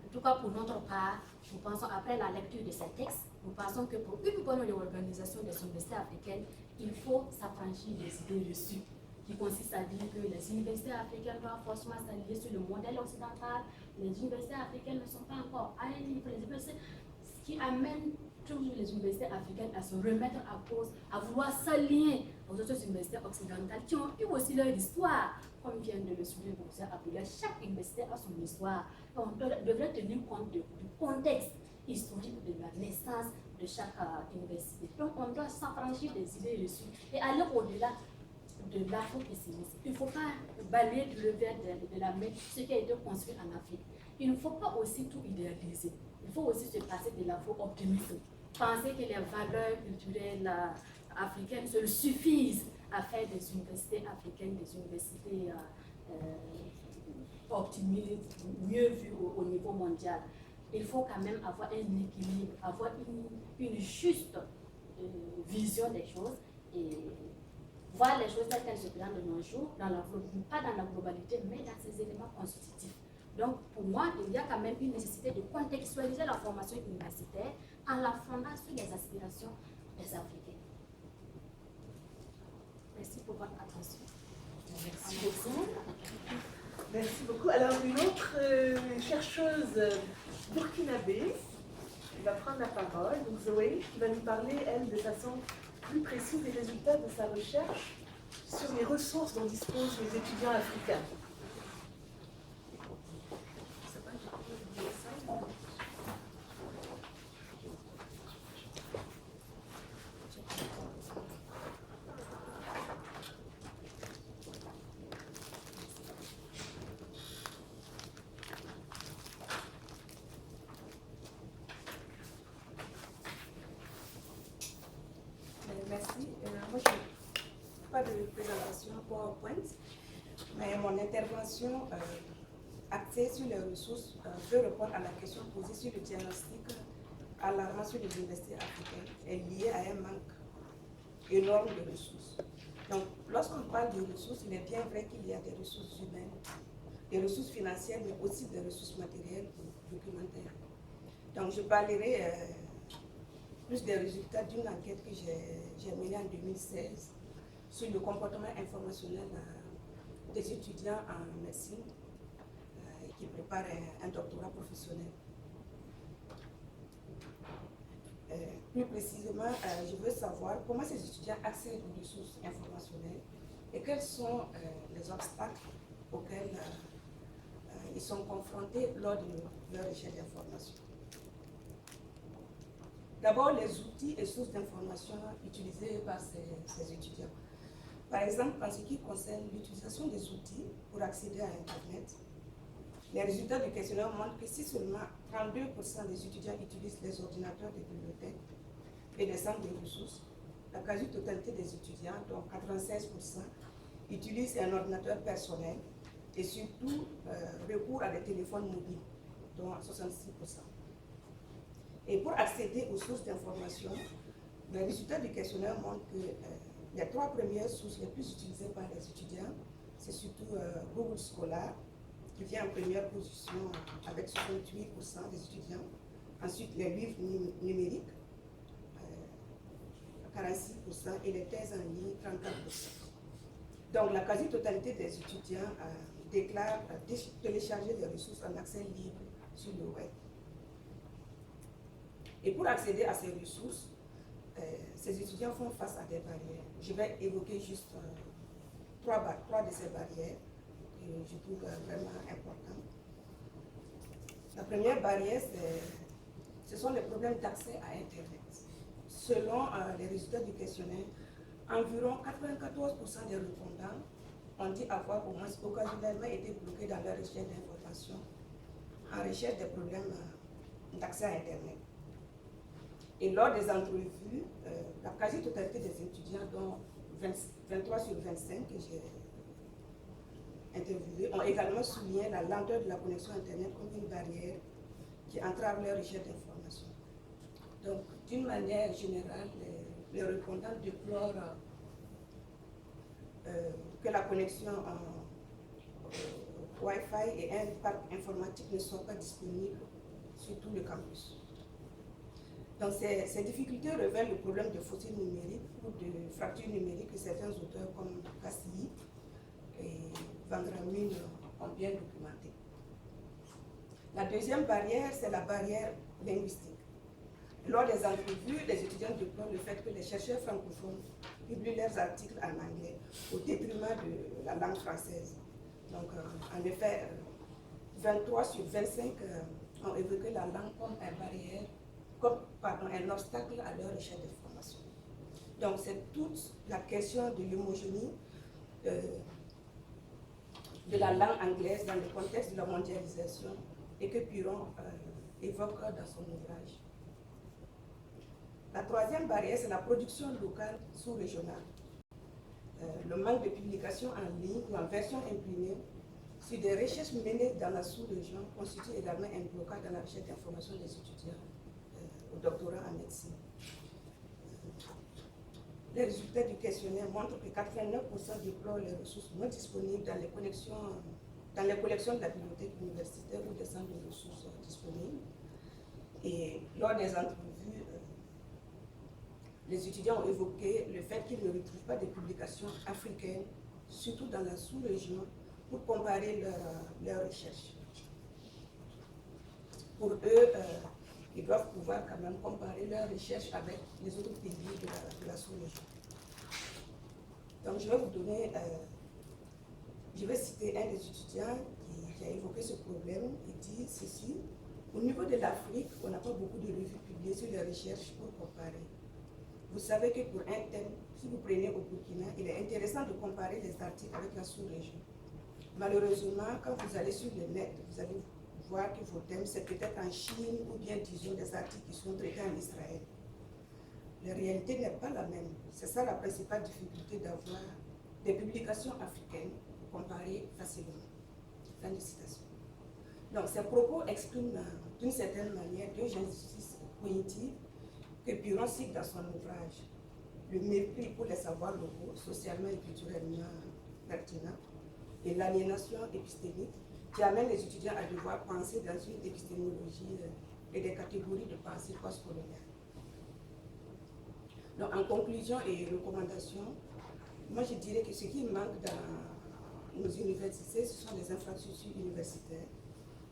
En tout cas, pour notre part, nous pensons, après la lecture de ces textes, nous pensons que pour une bonne réorganisation des universités africaines, il faut s'affranchir des idées reçues, qui consistent à dire que les universités africaines doivent forcément s'allier sur le modèle occidental. Les universités africaines ne sont pas encore à un niveau. Ce qui amène toujours les universités africaines à se remettre à cause, à vouloir s'allier aux autres universités occidentales qui ont eu aussi leur histoire. Comme vient de le souligner le professeur Abdoulaye, chaque université a son histoire. On devrait tenir compte du contexte historique de la naissance de chaque université. Donc on doit s'affranchir des idées reçues et aller au-delà de l'afro-pessimisme. Il ne faut pas balayer du revers de la main ce qui a été construit en Afrique. Il ne faut pas aussi tout idéaliser. Il faut aussi se passer de l'afro-optimisme. Penser que les valeurs culturelles africaines se suffisent à faire des universités africaines, des universités optimistes, mieux vues au niveau mondial. Il faut quand même avoir un équilibre, avoir une juste vision des choses et voir les choses telles qu'elles se présentent de nos jours, pas dans la globalité, mais dans ces éléments constitutifs. Donc, pour moi, il y a quand même une nécessité de contextualiser la formation universitaire en la fondant sur les aspirations des Africains. Merci pour votre attention. Merci beaucoup. Merci beaucoup. Alors, une autre chercheuse burkinabé va prendre la parole, donc Zoé, qui va nous parler, elle, de façon plus précise des résultats de sa recherche sur les ressources dont disposent les étudiants africains. Merci. Moi, je n'ai pas de présentation PowerPoint, mais mon intervention axée sur les ressources peut répondre à la question posée sur le diagnostic alarmant sur les universités africaines est lié à un manque énorme de ressources. Donc, lorsqu'on parle de ressources, il est bien vrai qu'il y a des ressources humaines, des ressources financières, mais aussi des ressources matérielles ou documentaires. Donc, je parlerai plus des résultats d'une enquête que j'ai menée en 2016 sur le comportement informationnel des étudiants en médecine qui préparent un doctorat professionnel. Plus précisément, je veux savoir comment ces étudiants accèdent aux ressources informationnelles et quels sont les obstacles auxquels ils sont confrontés lors de leur recherche d'information. D'abord, les outils et sources d'information utilisés par ces étudiants. Par exemple, en ce qui concerne l'utilisation des outils pour accéder à Internet, les résultats du questionnaire montrent que si seulement 32% des étudiants utilisent les ordinateurs des bibliothèques et des centres de ressources, la quasi-totalité des étudiants, donc 96%, utilisent un ordinateur personnel et surtout recours à des téléphones mobiles, dont 66%. Et pour accéder aux sources d'information, les résultats du questionnaire montrent que les 3 premières sources les plus utilisées par les étudiants, c'est surtout Google Scholar, qui vient en première position avec 68% des étudiants. Ensuite, les livres numériques, 46%, et les thèses en ligne, 34%. Donc, la quasi-totalité des étudiants déclarent télécharger des ressources en accès libre sur le web. Et pour accéder à ces ressources, ces étudiants font face à des barrières. Je vais évoquer juste 3 de ces barrières que je trouve vraiment importantes. La première barrière, ce sont les problèmes d'accès à Internet. Selon les résultats du questionnaire, environ 94% des répondants ont dit avoir au moins occasionnellement été bloqués dans leur recherche d'informations en recherche des problèmes d'accès à Internet. Et lors des entrevues, la quasi-totalité des étudiants, dont 23 sur 25 que j'ai interviewés, ont également souligné la lenteur de la connexion Internet comme une barrière qui entrave leur recherche d'informations. Donc, d'une manière générale, les répondants déplorent que la connexion en Wi-Fi et un parc informatique ne soient pas disponibles sur tout le campus. Donc, ces difficultés révèlent le problème de fossé numérique ou de fracture numérique que certains auteurs comme Cassie et Van Gramin ont bien documenté. La deuxième barrière, c'est la barrière linguistique. Lors des entrevues, les étudiants déplorent le fait que les chercheurs francophones publient leurs articles en anglais au détriment de la langue française. Donc, en effet, 23 sur 25 ont évoqué la langue comme un obstacle à leur recherche d'information. Donc, c'est toute la question de l'homogénéité de la langue anglaise dans le contexte de la mondialisation et que Piron évoque dans son ouvrage. La troisième barrière, c'est la production locale sous-régionale. Le manque de publications en ligne ou en version imprimée sur des recherches menées dans la sous-région constitue également un blocage dans la recherche d'information des étudiants au doctorat en médecine. Les résultats du questionnaire montrent que 89% déplorent les ressources non disponibles dans les collections de la bibliothèque universitaire ou des centres de ressources disponibles. Et lors des entrevues, les étudiants ont évoqué le fait qu'ils ne retrouvent pas de publications africaines, surtout dans la sous-région, pour comparer leurs recherches. Pour eux, ils doivent pouvoir quand même comparer leurs recherches avec les autres pays de la sous-région. Donc je vais vous donner, je vais citer un des étudiants qui a évoqué ce problème. Il dit ceci: au niveau de l'Afrique, on n'a pas beaucoup de revues publiées sur les recherches pour comparer. Vous savez que pour un thème, si vous prenez au Burkina, il est intéressant de comparer les articles avec la sous-région. Malheureusement, quand vous allez sur le net, vous allez voir que vos thèmes, c'est peut-être en Chine ou bien, disons, des articles qui sont traités en Israël. La réalité n'est pas la même. C'est ça la principale difficulté d'avoir des publications africaines pour comparer facilement. Fin de citation. Donc, ces propos expriment d'une certaine manière deux injustices cognitives que Piron cite dans son ouvrage: le mépris pour les savoirs locaux, socialement et culturellement pertinents, et l'aliénation épistémique qui amène les étudiants à devoir penser dans une épistémologie et des catégories de pensée postcoloniale. Donc, en conclusion et recommandation, moi je dirais que ce qui manque dans nos universités, ce sont des infrastructures universitaires.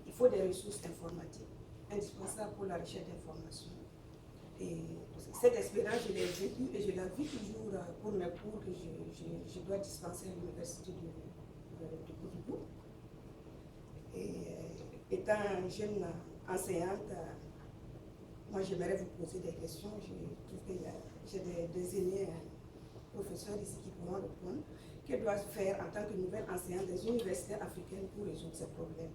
Il faut des ressources informatiques indispensables pour la recherche d'informations. Et cette expérience, je l'ai vécue et je la vis toujours pour mes cours que je dois dispenser à l'université de Cotonou. Et étant jeune enseignante, moi j'aimerais vous poser des questions. Je trouve que j'ai des aînés professeurs ici qui pourront répondre. Que doit-on faire en tant que nouvelle enseignante des universités africaines pour résoudre ces problèmes?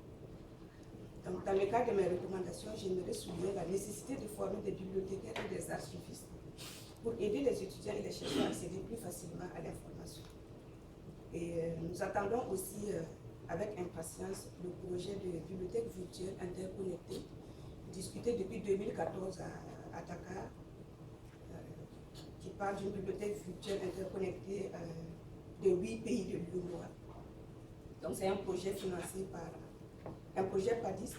Donc, dans le cadre de mes recommandations, j'aimerais souligner la nécessité de former des bibliothécaires et des archivistes pour aider les étudiants et les chercheurs à accéder plus facilement à l'information. Et nous attendons aussi avec impatience le projet de bibliothèque virtuelle interconnectée, discuté depuis 2014 à Dakar, qui parle d'une bibliothèque virtuelle interconnectée de 8 pays de l'UEMOA. Donc c'est un projet financé par, un projet PATIS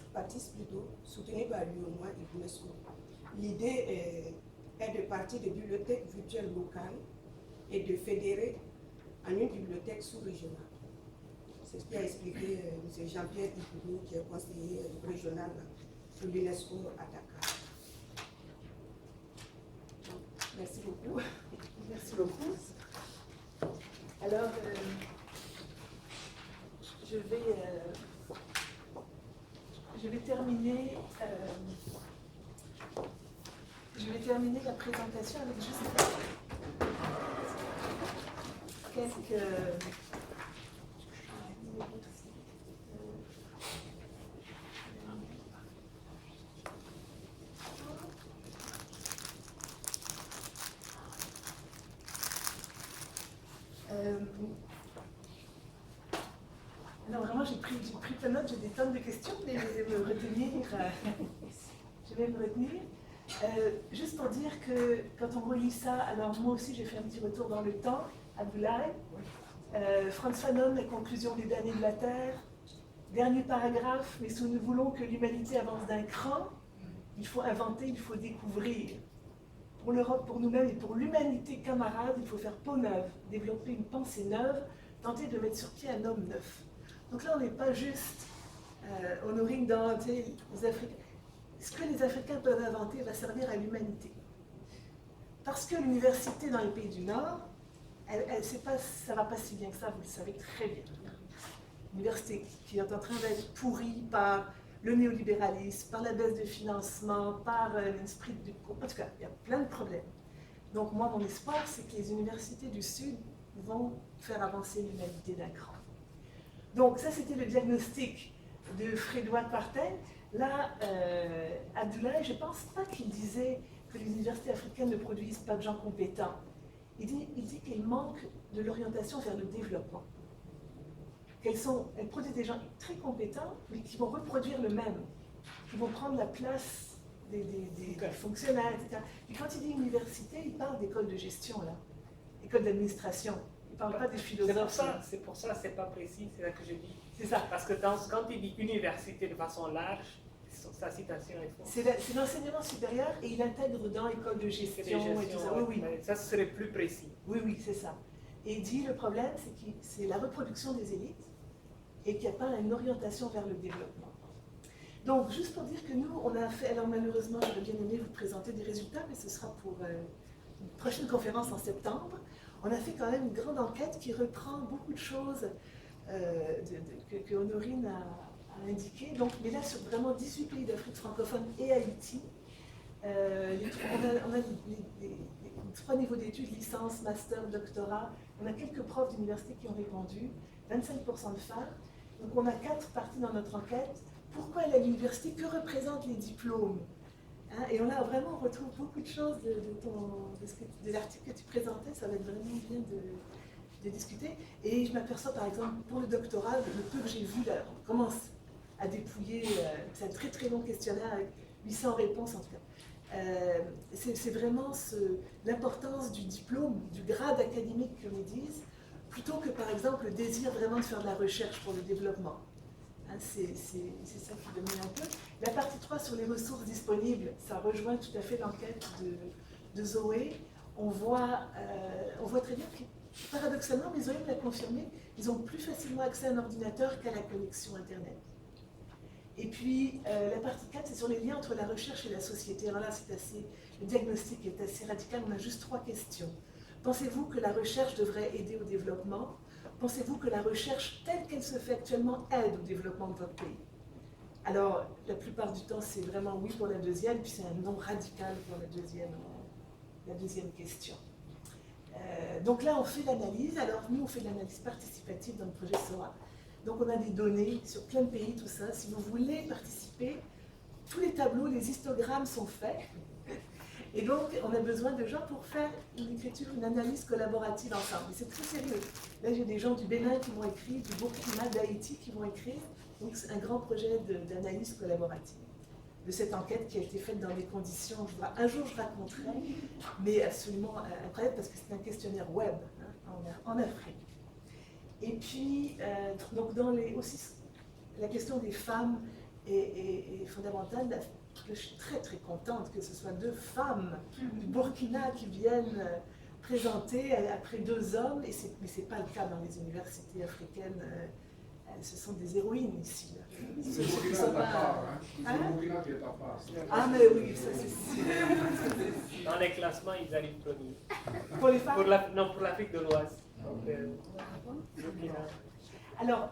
plutôt, soutenu par l'UEMOA et l'UNESCO. L'idée est de partir de bibliothèques virtuelles locales et de fédérer en une bibliothèque sous-régionale. C'est ce qu'a expliqué M. Jean-Pierre Ipoulou, qui est conseiller régional de l'UNESCO à Dakar. Donc, merci beaucoup. Merci beaucoup. Alors, je vais terminer la présentation avec juste quelques alors vraiment, j'ai pris plein de notes, j'ai des tonnes de questions, mais je vais me retenir. Juste pour dire que quand on relit ça, alors moi aussi j'ai fait un petit retour dans le temps, Abdoulaye, Frantz Fanon, les conclusions des derniers de la Terre, dernier paragraphe, mais si nous voulons que l'humanité avance d'un cran, il faut inventer, il faut découvrir. Pour l'Europe, pour nous-mêmes et pour l'humanité camarade, il faut faire peau neuve, développer une pensée neuve, tenter de mettre sur pied un homme neuf. Donc là, on n'est pas juste honoring dans les Africains. Ce que les Africains peuvent inventer va servir à l'humanité. Parce que l'université dans les pays du Nord, ça ne va pas si bien que ça, vous le savez très bien. L'université qui est en train d'être pourrie par le néolibéralisme, par la baisse de financement, par l'esprit du... En tout cas, il y a plein de problèmes. Donc moi, mon espoir, c'est que les universités du Sud vont faire avancer l'humanité d'un cran. Donc ça, c'était le diagnostic de Frédouard Quartel. Là, Abdoulaye, je ne pense pas qu'il disait que les universités africaines ne produisent pas de gens compétents. Il dit qu'il manque de l'orientation vers le développement. Elles produisent des gens très compétents, mais qui vont reproduire le même, qui vont prendre la place des fonctionnaires, etc. Et quand il dit université, il parle d'école de gestion, là, école d'administration. Il ne parle pas des philosophes. C'est pour ça, c'est pas précis, c'est ça que je dis. C'est ça. Parce que quand il dit université de façon large, sa citation est fausse. C'est l'enseignement supérieur et il intègre dans école de gestion et tout ça. Oui. Ça serait plus précis. Oui, c'est ça. Et il dit le problème, c'est que c'est la reproduction des élites et qu'il n'y a pas une orientation vers le développement. Donc, juste pour dire que nous, on a fait, alors malheureusement, j'aurais bien aimé vous présenter des résultats, mais ce sera pour une prochaine conférence en septembre. On a fait quand même une grande enquête qui reprend beaucoup de choses que Honorine a indiquées. Donc, mais là, sur vraiment 18 pays d'Afrique francophone et Haïti, on a 3 niveaux d'études, licence, master, doctorat. On a quelques profs d'université qui ont répondu, 25% de femmes. Donc on a 4 parties dans notre enquête. Pourquoi aller à l'université? Que représentent les diplômes? Et on retrouve beaucoup de choses de l'article que tu présentais. Ça va être vraiment bien de discuter. Et je m'aperçois par exemple, pour le doctorat, le peu que j'ai vu là, on commence à dépouiller, c'est un très très long questionnaire avec 800 réponses en tout cas. C'est vraiment l'importance du diplôme, du grade académique, comme ils disent, plutôt que par exemple le désir vraiment de faire de la recherche pour le développement. C'est ça qui domine un peu. La partie 3 sur les ressources disponibles, ça rejoint tout à fait l'enquête de Zoé. On voit très bien que, paradoxalement, mais Zoé me l'a confirmé, ils ont plus facilement accès à un ordinateur qu'à la connexion Internet. Et puis, la partie 4, c'est sur les liens entre la recherche et la société. Alors là, le diagnostic est assez radical, on a juste 3 questions. Pensez-vous que la recherche devrait aider au développement? Pensez-vous que la recherche telle qu'elle se fait actuellement aide au développement de votre pays? Alors, la plupart du temps, c'est vraiment oui pour la deuxième, puis c'est un non radical pour la deuxième question. Donc là, on fait l'analyse. Alors, nous, on fait de l'analyse participative dans le projet SOA. Donc, on a des données sur plein de pays, tout ça. Si vous voulez participer, tous les tableaux, les histogrammes sont faits. Et donc, on a besoin de gens pour faire une écriture, une analyse collaborative ensemble. Et c'est très sérieux. Là, j'ai des gens du Bénin qui m'ont écrit, du Burkina, d'Haïti qui m'ont écrit. Donc, c'est un grand projet d'analyse collaborative de cette enquête qui a été faite dans des conditions, un jour je raconterai, mais absolument incroyable parce que c'est un questionnaire web en Afrique. Et puis, donc aussi, la question des femmes est fondamentale. Je suis très très contente que ce soit 2 femmes du Burkina qui viennent présenter après 2 hommes, mais ce n'est pas le cas dans les universités africaines. Ce sont des héroïnes ici. C'est le Burkina de ta part, hein? C'est le Burkina qui est ta part. Ah mais oui, ça c'est sûr. Dans les classements, ils arrivent premiers. Pour les femmes? Non, pour l'Afrique de l'Ouest. Alors,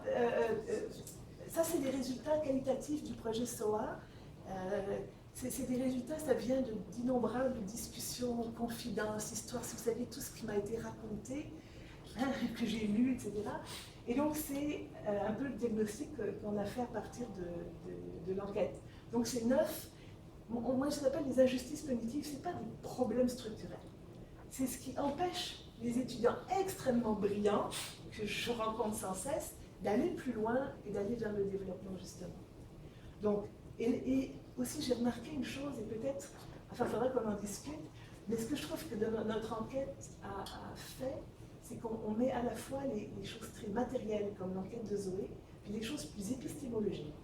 ça c'est des résultats qualitatifs du projet SOA. C'est des résultats, ça vient d'innombrables discussions, confidences, histoires, si vous savez, tout ce qui m'a été raconté, que j'ai lu, etc. Et donc c'est un peu le diagnostic qu'on a fait à partir de l'enquête. Donc c'est 9, moi je l'appelle les injustices cognitives, ce n'est pas des problèmes structurels. C'est ce qui empêche les étudiants extrêmement brillants, que je rencontre sans cesse, d'aller plus loin et d'aller vers le développement justement. Donc, et aussi j'ai remarqué une chose, et peut-être, enfin il faudrait qu'on en discute, mais ce que je trouve que notre enquête a fait, c'est qu'on met à la fois les choses très matérielles, comme l'enquête de Zoé, puis les choses plus épistémologiques.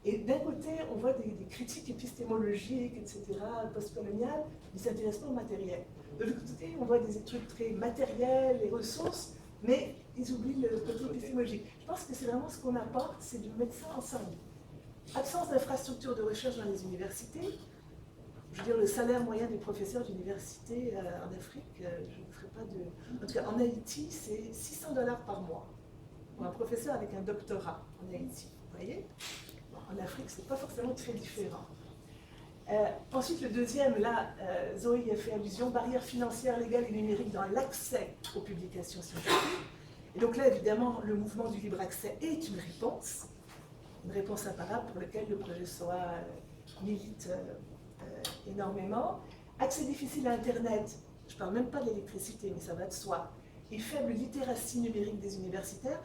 Et d'un côté, on voit des critiques épistémologiques, etc., postcoloniales, qui ne s'intéressent pas au matériel. De l'autre côté, on voit des trucs très matériels, les ressources, mais ils oublient le côté épistémologique. Je pense que c'est vraiment ce qu'on apporte, c'est de mettre ça ensemble. Absence d'infrastructures de recherche dans les universités. Je veux dire, le salaire moyen des professeurs d'université en Afrique, je ne ferai pas de... En tout cas, en Haïti, c'est 600 $ par mois pour un professeur avec un doctorat en Haïti. Vous voyez? Bon, en Afrique, ce n'est pas forcément très différent. Ensuite, le deuxième, là, Zoé y a fait allusion, barrières financières, légales et numériques dans l'accès aux publications scientifiques. Et donc là, évidemment, le mouvement du libre accès est une réponse imparable pour laquelle le projet SOA milite énormément. Accès difficile à Internet, je ne parle même pas de l'électricité, mais ça va de soi. Et faible littératie numérique des universitaires.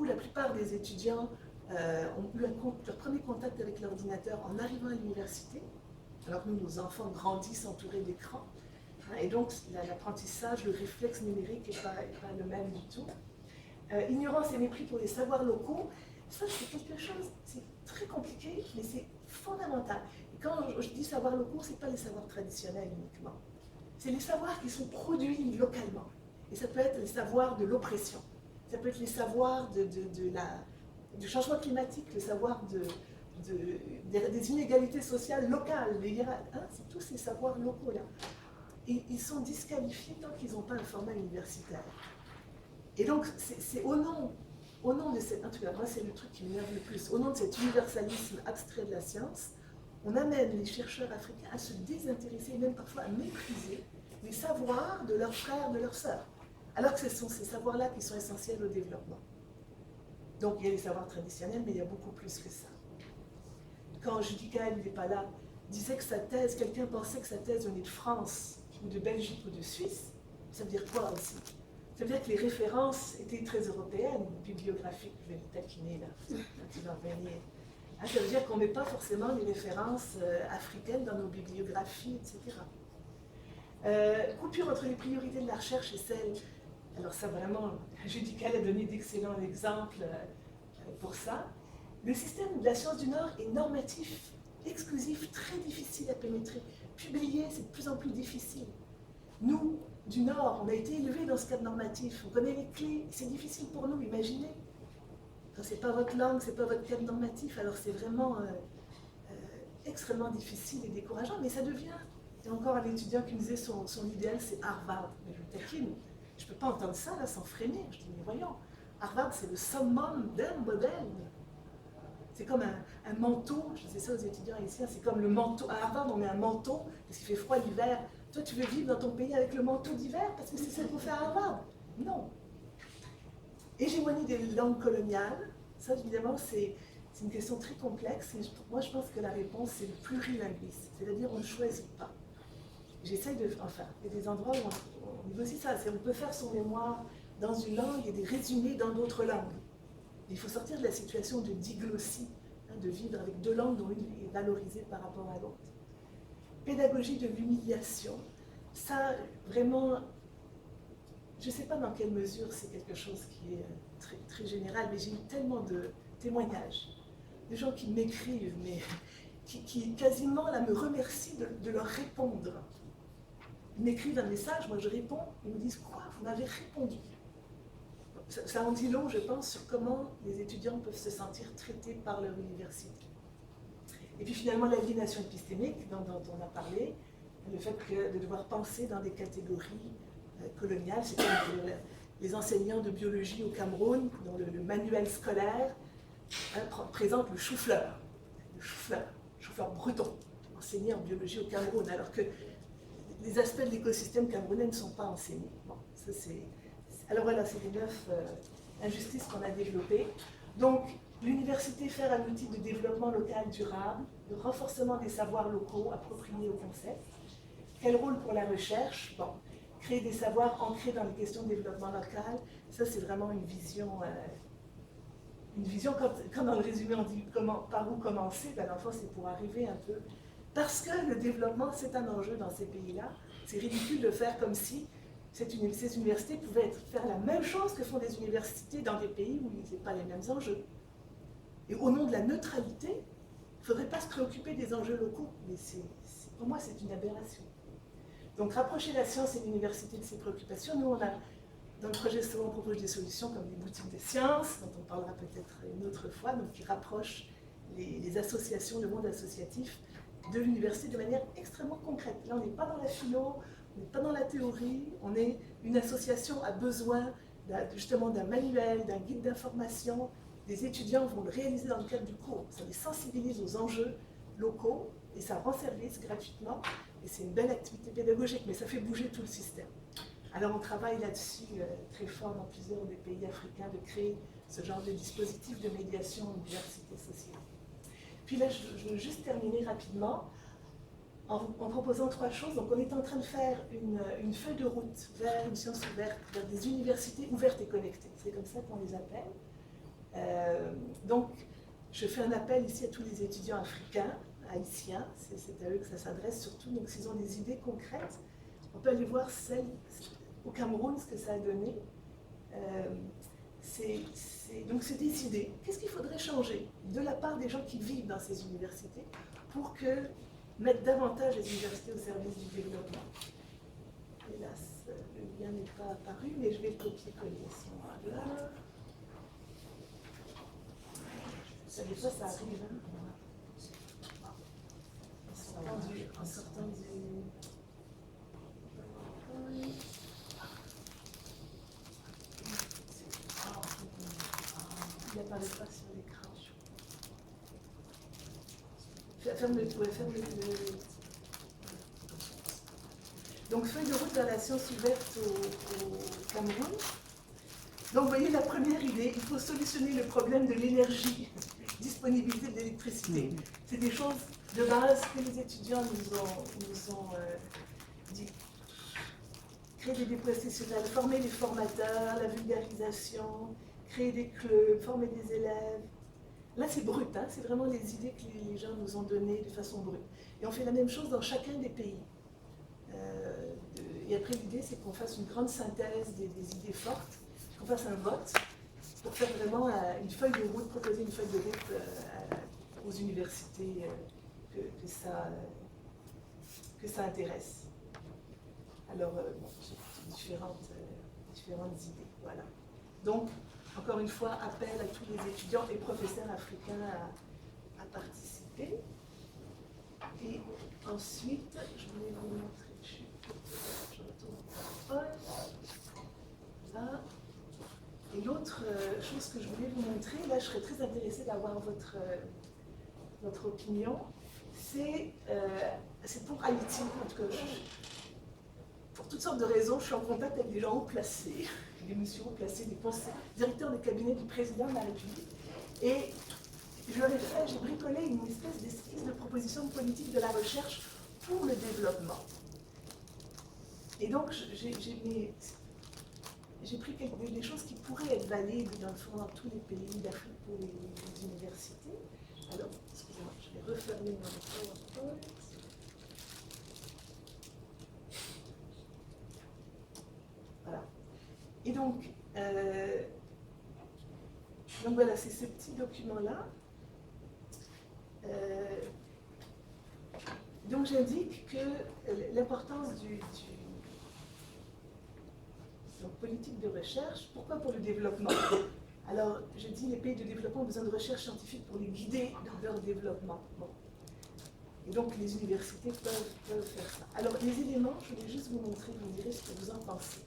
La plupart des étudiants ont eu leur premier contact avec l'ordinateur en arrivant à l'université, alors que nos enfants grandissent entourés d'écrans. Et donc l'apprentissage, le réflexe numérique n'est pas le même du tout. Ignorance et mépris pour les savoirs locaux, ça c'est quelque chose, c'est très compliqué, mais c'est fondamental. Et quand je dis savoirs locaux, ce n'est pas les savoirs traditionnels uniquement. C'est les savoirs qui sont produits localement. Et ça peut être les savoirs de l'oppression. Ça peut être les savoirs du changement climatique, le savoir des inégalités sociales locales. C'est tous ces savoirs locaux-là. Et ils sont disqualifiés tant qu'ils n'ont pas un format universitaire. Et donc, c'est au nom de cette... En tout cas, moi, c'est le truc qui m'énerve le plus. Au nom de cet universalisme abstrait de la science, on amène les chercheurs africains à se désintéresser, et même parfois à mépriser les savoirs de leurs frères, de leurs sœurs. Alors que ce sont ces savoirs-là qui sont essentiels au développement. Donc, il y a les savoirs traditionnels, mais il y a beaucoup plus que ça. Quand Judica, il n'est pas là, disait que sa thèse, quelqu'un pensait que sa thèse venait de France, ou de Belgique, ou de Suisse, ça veut dire quoi aussi? Ça veut dire que les références étaient très européennes, bibliographiques, je vais le taquiner là, quand il va revenir. Ça veut dire qu'on ne met pas forcément les références africaines dans nos bibliographies, etc. Coupure entre les priorités de la recherche et celles... Alors ça vraiment, Judica a donné d'excellents exemples pour ça. Le système de la science du Nord est normatif, exclusif, très difficile à pénétrer. Publier, c'est de plus en plus difficile. Nous, du Nord, on a été élevés dans ce cadre normatif, on connaît les clés, c'est difficile pour nous, imaginez. Quand ce n'est pas votre langue, ce n'est pas votre cadre normatif, alors c'est vraiment extrêmement difficile et décourageant, mais ça devient... Il y a encore un étudiant qui me disait son idéal, c'est Harvard. Mais je le taquine, je ne peux pas entendre ça là sans frémir. Je dis, mais voyons, Harvard, c'est le summum d'un modèle. C'est comme un manteau, je disais ça aux étudiants ici, c'est comme le manteau. À Harvard, on met un manteau parce qu'il fait froid l'hiver. Toi, tu veux vivre dans ton pays avec le manteau d'hiver parce que c'est ça qu'il faut faire à Harvard? Non. Hégémonie des langues coloniales, ça évidemment, c'est une question très complexe. Et moi, je pense que la réponse, c'est le plurilinguisme. C'est-à-dire, on ne choisit pas. j'essaye de... Enfin, il y a des endroits où on négocie ça. On peut faire son mémoire dans une langue et des résumés dans d'autres langues. Il faut sortir de la situation de diglossie, hein, de vivre avec deux langues dont une est valorisée par rapport à l'autre. Pédagogie de l'humiliation, ça, vraiment, je ne sais pas dans quelle mesure c'est quelque chose qui est très, très général, mais j'ai eu tellement de témoignages, de gens qui m'écrivent, mais qui quasiment là, me remercient de leur répondre. Ils m'écrivent un message, moi je réponds, ils me disent « Quoi, vous m'avez répondu ?» Ça en dit long, je pense, sur comment les étudiants peuvent se sentir traités par leur université. Et puis finalement, l'aliénation épistémique, dont on a parlé, le fait de devoir penser dans des catégories coloniales, c'est comme les enseignants de biologie au Cameroun, dont le manuel scolaire présente le chou-fleur breton, enseigné en biologie au Cameroun, alors que les aspects de l'écosystème camerounais ne sont pas enseignés. Bon, ça c'est... Alors voilà, c'est les 9 injustices qu'on a développées. Donc, l'université faire un outil de développement local durable, de renforcement des savoirs locaux appropriés au concept. Quel rôle pour la recherche? Bon, créer des savoirs ancrés dans les questions de développement local, ça c'est vraiment une vision quand dans le résumé on dit par où commencer, ben l'enfant c'est pour arriver un peu. Parce que le développement c'est un enjeu dans ces pays-là, c'est ridicule de faire comme si ces universités pouvaient faire la même chose que font des universités dans des pays où ils n'ont pas les mêmes enjeux. Et au nom de la neutralité, il ne faudrait pas se préoccuper des enjeux locaux. Mais pour moi, c'est une aberration. Donc, rapprocher la science et l'université de ces préoccupations. Nous, dans le projet SOA, on propose des solutions comme les boutiques des sciences, dont on parlera peut-être une autre fois, donc qui rapprochent les associations, le monde associatif, de l'université de manière extrêmement concrète. Là, on n'est pas dans la philo, on n'est pas dans la théorie, on est une association à besoin justement d'un manuel, d'un guide d'information. Les étudiants vont le réaliser dans le cadre du cours. Ça les sensibilise aux enjeux locaux et ça rend service gratuitement. Et c'est une belle activité pédagogique, mais ça fait bouger tout le système. Alors on travaille là-dessus très fort dans plusieurs des pays africains de créer ce genre de dispositif de médiation en université sociale. Puis là, je veux juste terminer rapidement en proposant 3 choses. Donc on est en train de faire une feuille de route vers une science ouverte, vers des universités ouvertes et connectées. C'est comme ça qu'on les appelle. Donc je fais un appel ici à tous les étudiants africains, haïtiens, c'est à eux que ça s'adresse surtout. Donc s'ils ont des idées concrètes, on peut aller voir au Cameroun ce que ça a donné. Donc c'est des idées. Qu'est-ce qu'il faudrait changer de la part des gens qui vivent dans ces universités pour mettre davantage les universités au service du développement? Hélas, le lien n'est pas apparu, mais je vais le copier-coller à ce moment-là. Des fois, ça arrive. Hein. En sortant du... Il n'apparaît pas sur l'écran. Ferme le... Donc, feuille de route vers la science ouverte au Cameroun. Donc, vous voyez la première idée, il faut solutionner le problème de l'énergie, disponibilité de l'électricité. C'est des choses de base que les étudiants nous ont dit. Créer des professionnels, former les formateurs, la vulgarisation, créer des clubs, former des élèves. Là, c'est brut, hein, c'est vraiment les idées que les gens nous ont données de façon brute. Et on fait la même chose dans chacun des pays. Et après, l'idée, c'est qu'on fasse une grande synthèse des idées fortes, qu'on fasse un vote pour faire vraiment une feuille de route, proposer une feuille de route aux universités que ça intéresse. Alors, j'ai différentes idées. Voilà. Donc, encore une fois, appel à tous les étudiants et professeurs africains à participer. Et ensuite, je voulais vous montrer. Je retourne. Là. Et l'autre chose que je voulais vous montrer, là, je serais très intéressée d'avoir votre opinion. C'est pour Haïti. En tout cas, pour toutes sortes de raisons, je suis en contact avec des gens haut placés, des messieurs haut placés, des directeurs des cabinets du président de la République. Et j'ai bricolé une espèce d'esquisse de proposition de politique de la recherche pour le développement. Et donc, j'ai pris des choses qui pourraient être valides dans le fond dans tous les pays d'Afrique pour les universités. Alors, excusez-moi, je vais refermer mon PowerPoint. Voilà. Et donc voilà, c'est ce petit document-là. Donc j'indique que l'importance donc, politique de recherche, pourquoi pour le développement? Alors je dis les pays de développement ont besoin de recherche scientifique pour les guider dans leur développement. Bon. Et donc les universités peuvent faire ça. Alors les éléments, je voulais juste vous montrer, vous me direz ce que vous en pensez.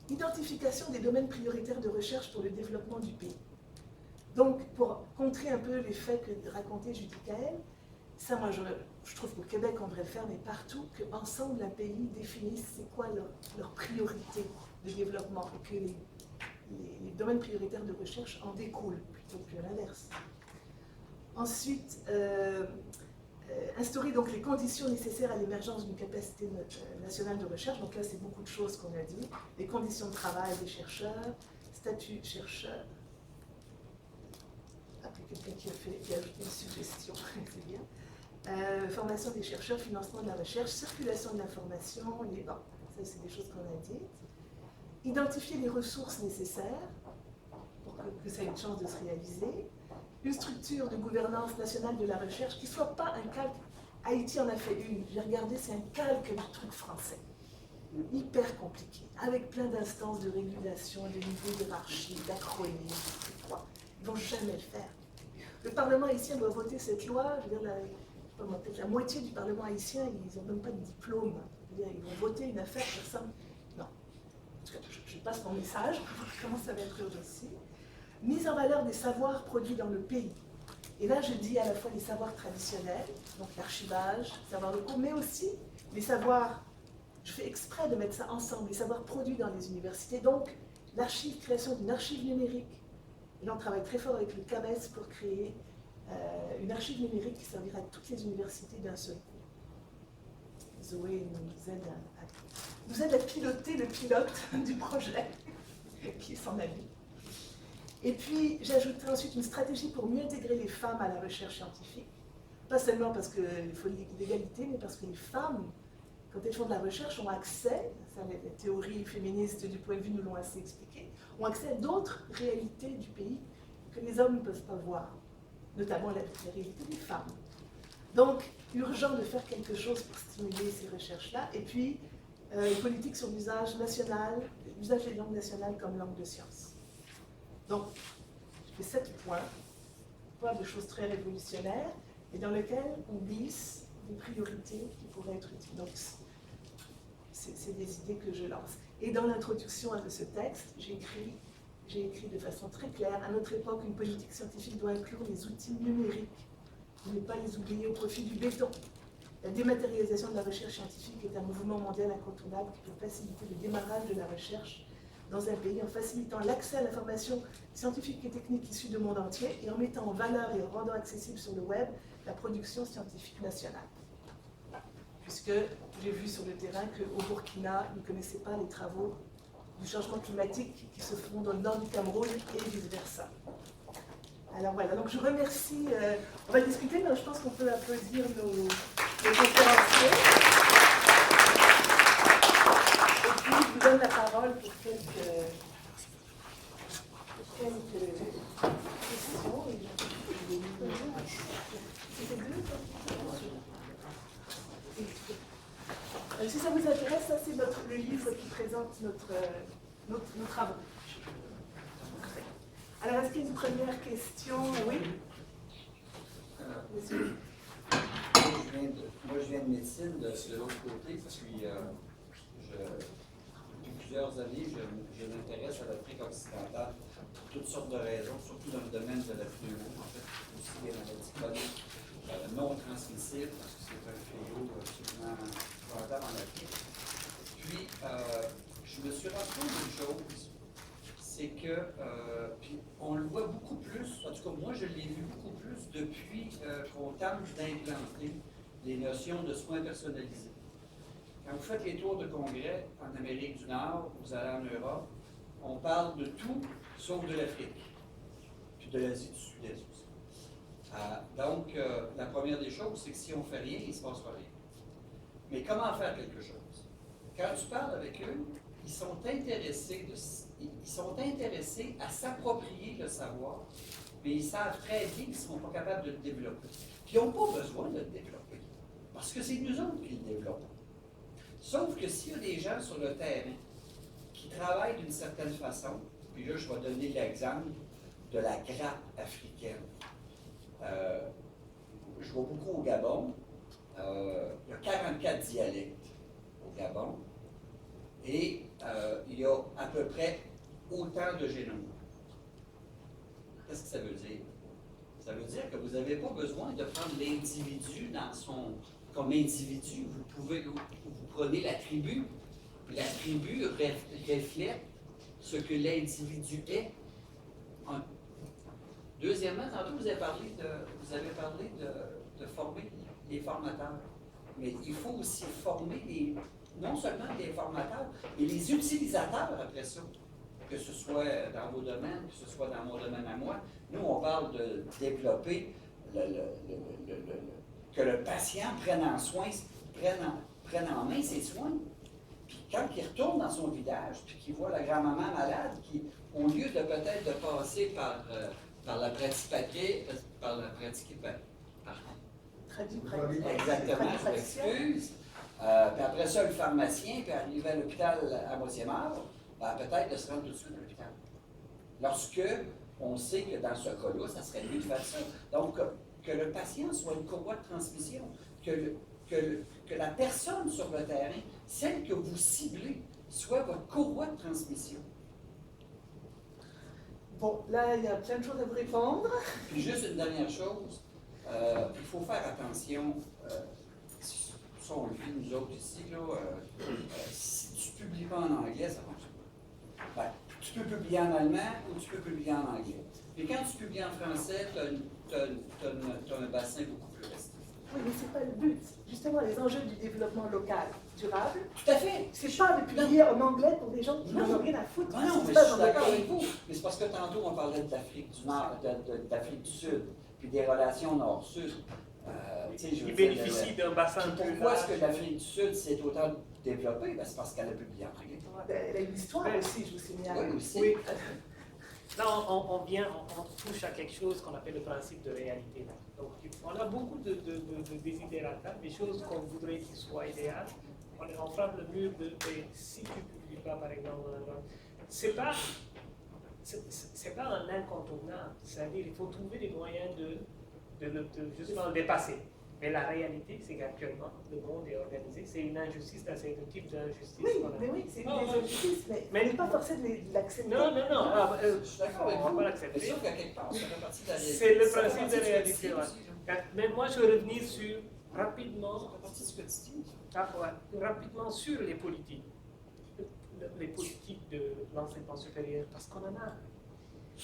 Identification des domaines prioritaires de recherche pour le développement du pays. Donc, pour contrer un peu les faits que racontait Judith Kael, ça, moi, je trouve qu'au Québec, on devrait le faire, mais partout, qu'ensemble, un pays définisse c'est quoi leur priorité de développement et que les domaines prioritaires de recherche en découlent, plutôt que l'inverse. Ensuite, instaurer donc les conditions nécessaires à l'émergence d'une capacité nationale de recherche. Donc là, c'est beaucoup de choses qu'on a dit. Les conditions de travail des chercheurs, statut de chercheur. Quelqu'un qui a ajouté une suggestion, c'est bien. Formation des chercheurs, financement de la recherche, circulation de l'information, bon, ça c'est des choses qu'on a dites. Identifier les ressources nécessaires pour que ça ait une chance de se réaliser. Une structure de gouvernance nationale de la recherche qui ne soit pas un calque. Haïti en a fait une, j'ai regardé, c'est un calque du truc français. Hyper compliqué, avec plein d'instances de régulation, de niveaux d'hierarchie, d'acronymes, etc. Ils ne vont jamais le faire. Le Parlement haïtien doit voter cette loi, je veux dire, peut-être la moitié du Parlement haïtien, ils n'ont même pas de diplôme. Ils vont voter une affaire, personne. Non. En tout cas, je passe mon message, pour voir comment ça va être aussi. Mise en valeur des savoirs produits dans le pays. Et là, je dis à la fois les savoirs traditionnels, donc l'archivage, les savoirs locaux, mais aussi les savoirs, je fais exprès de mettre ça ensemble, les savoirs produits dans les universités, donc l'archive, création d'une archive numérique. Et là, on travaille très fort avec le CAMES pour créer une archive numérique qui servira à toutes les universités d'un seul coup. Zoé nous aide à piloter le pilote du projet, qui est son avis. Et puis, j'ajouterai ensuite une stratégie pour mieux intégrer les femmes à la recherche scientifique. Pas seulement parce qu'il faut l'égalité, mais parce que les femmes, quand elles font de la recherche, ont accès, ça, les théories féministes du point de vue nous l'ont assez expliqué, ont accès à d'autres réalités du pays que les hommes ne peuvent pas voir, notamment la réalité des femmes. Donc, urgent de faire quelque chose pour stimuler ces recherches-là. Et puis, une politique sur l'usage national, l'usage des langues nationales comme langue de science. Donc, je fais 7 points, pas de choses très révolutionnaires, et dans lesquels on glisse des priorités qui pourraient être utiles. Donc, c'est des idées que je lance. Et dans l'introduction de ce texte, j'ai écrit de façon très claire, à notre époque, une politique scientifique doit inclure les outils numériques, ne pas les oublier au profit du béton. La dématérialisation de la recherche scientifique est un mouvement mondial incontournable qui peut faciliter le démarrage de la recherche dans un pays en facilitant l'accès à l'information scientifique et technique issue du monde entier et en mettant en valeur et en rendant accessible sur le web la production scientifique nationale. Puisque j'ai vu sur le terrain qu'au Burkina, ils ne connaissaient pas les travaux du changement climatique qui se font dans le nord du Cameroun et vice-versa. Alors voilà, donc je remercie, on va discuter, mais je pense qu'on peut applaudir nos conférenciers. Et puis je vous donne la parole pour quelques questions. C'était deux, si ça vous intéresse, ça c'est le livre qui présente nos travaux. Alors, est-ce qu'il y a une première question? Oui. Monsieur. Moi, je viens de médecine de l'autre côté, puis depuis plusieurs années, je m'intéresse à l'Afrique occidentale pour toutes sortes de raisons, surtout dans le domaine de la pneumo, en fait, aussi des maladies chroniques non transmissibles, parce que c'est un fléau absolument épouvantable en Afrique. Puis, je me suis rendu compte d'une chose, c'est que, puis on le voit beaucoup plus, en tout cas moi je l'ai vu beaucoup plus depuis qu'on tente d'implanter les notions de soins personnalisés. Quand vous faites les tours de congrès en Amérique du Nord, vous allez en Europe, on parle de tout sauf de l'Afrique, puis de l'Asie du Sud-Est aussi. Donc, la première des choses, c'est que si on ne fait rien, il ne se passera rien. Mais comment faire quelque chose? Quand tu parles avec eux, ils sont intéressés à s'approprier le savoir, mais ils savent très bien qu'ils ne seront pas capables de le développer. Puis ils n'ont pas besoin de le développer, parce que c'est nous autres qui le développons. Sauf que s'il y a des gens sur le terrain qui travaillent d'une certaine façon, puis là, je vais donner l'exemple de la grappe africaine. Je vais beaucoup au Gabon. Il y a 44 dialectes au Gabon. Et il y a à peu près autant de génomes. Qu'est-ce que ça veut dire? Ça veut dire que vous n'avez pas besoin de prendre l'individu comme individu. Vous prenez la tribu, puis la tribu reflète ce que l'individu est. Deuxièmement, tantôt vous avez parlé de former les formateurs. Mais il faut aussi former non seulement les formateurs, mais les utilisateurs après ça. Que ce soit dans vos domaines, que ce soit dans mon domaine à moi. Nous, on parle de développer que le patient prenne en main ses soins. Puis quand il retourne dans son village, puis qu'il voit la grand-maman malade, qui, au lieu de peut-être de passer par la pratique exactement, je m'excuse. Puis après ça, le pharmacien, puis arriver à l'hôpital à moitié mort, ben, peut-être de se rendre tout de suite à l'hôpital. Lorsque on sait que dans ce cas-là, ça serait mieux de faire ça. Donc, que le patient soit une courroie de transmission, que la personne sur le terrain, celle que vous ciblez, soit votre courroie de transmission. Bon, là, il y a plein de choses à vous répondre. Puis juste une dernière chose, il faut faire attention, ça on le fait nous autres ici, là, si tu ne publies pas en anglais, ça ne fonctionne pas. Ben, tu peux publier en allemand ou tu peux publier en anglais. Puis quand tu publies en français, tu as un bassin beaucoup plus restreint. Oui, mais ce n'est pas le but. Justement, les enjeux du développement local durable, Tout à fait. c'est pas de publier en anglais pour des gens qui n'en ont rien à foutre. Non, mais je suis d'accord avec vous. Mais c'est parce que tantôt, on parlait de l'Afrique du Nord, d'Afrique du Sud, puis des relations Nord-Sud. Ils bénéficient d'un bassin plus large. Pourquoi est-ce que l'Afrique du Sud s'est autant développée? Ben, c'est parce qu'elle a publié en anglais. Elle a une histoire aussi, je vous signale. Oui, aussi. Oui. Là, on touche à quelque chose qu'on appelle le principe de réalité. Donc, on a beaucoup de desiderata, des choses qu'on voudrait qu'ils soient idéales. On frappe le mur si tu ne publies pas, par exemple, c'est pas un incontournable. C'est-à-dire qu'il faut trouver des moyens de justement le dépasser. Mais la réalité, c'est qu'actuellement, le monde est organisé. C'est une injustice, c'est un type d'injustice. Oui, mais oui, c'est une injustice, mais il n'est pas forcé de l'accepter. Non. Je suis d'accord avec on va vous. pas Mais l'accepter. sauf qu'à quelque part, ça fait partie de la réalité. C'est le principe de la réalité. Ouais. Mais moi, je veux revenir sur, rapidement sur les politiques. Les politiques de l'enseignement supérieur, parce qu'on en a.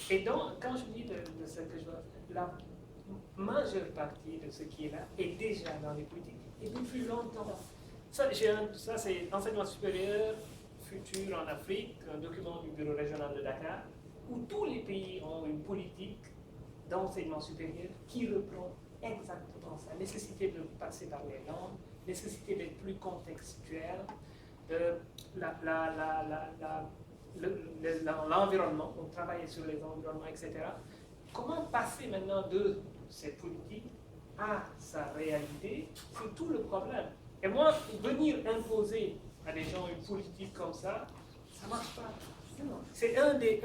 Et donc, quand je dis de ce que je vois, la majeure partie de ce qui est là est déjà dans les politiques, et depuis longtemps. Ça c'est enseignement supérieur futur en Afrique, un document du bureau régional de Dakar, où tous les pays ont une politique d'enseignement supérieur qui reprend exactement ça. Nécessité de passer par les langues, nécessité d'être plus contextuel, l'environnement, on travaille sur les environnements, etc. Comment passer maintenant de cette politique à sa réalité, c'est tout le problème. Et moi, venir imposer à des gens une politique comme ça ne marche pas. C'est un des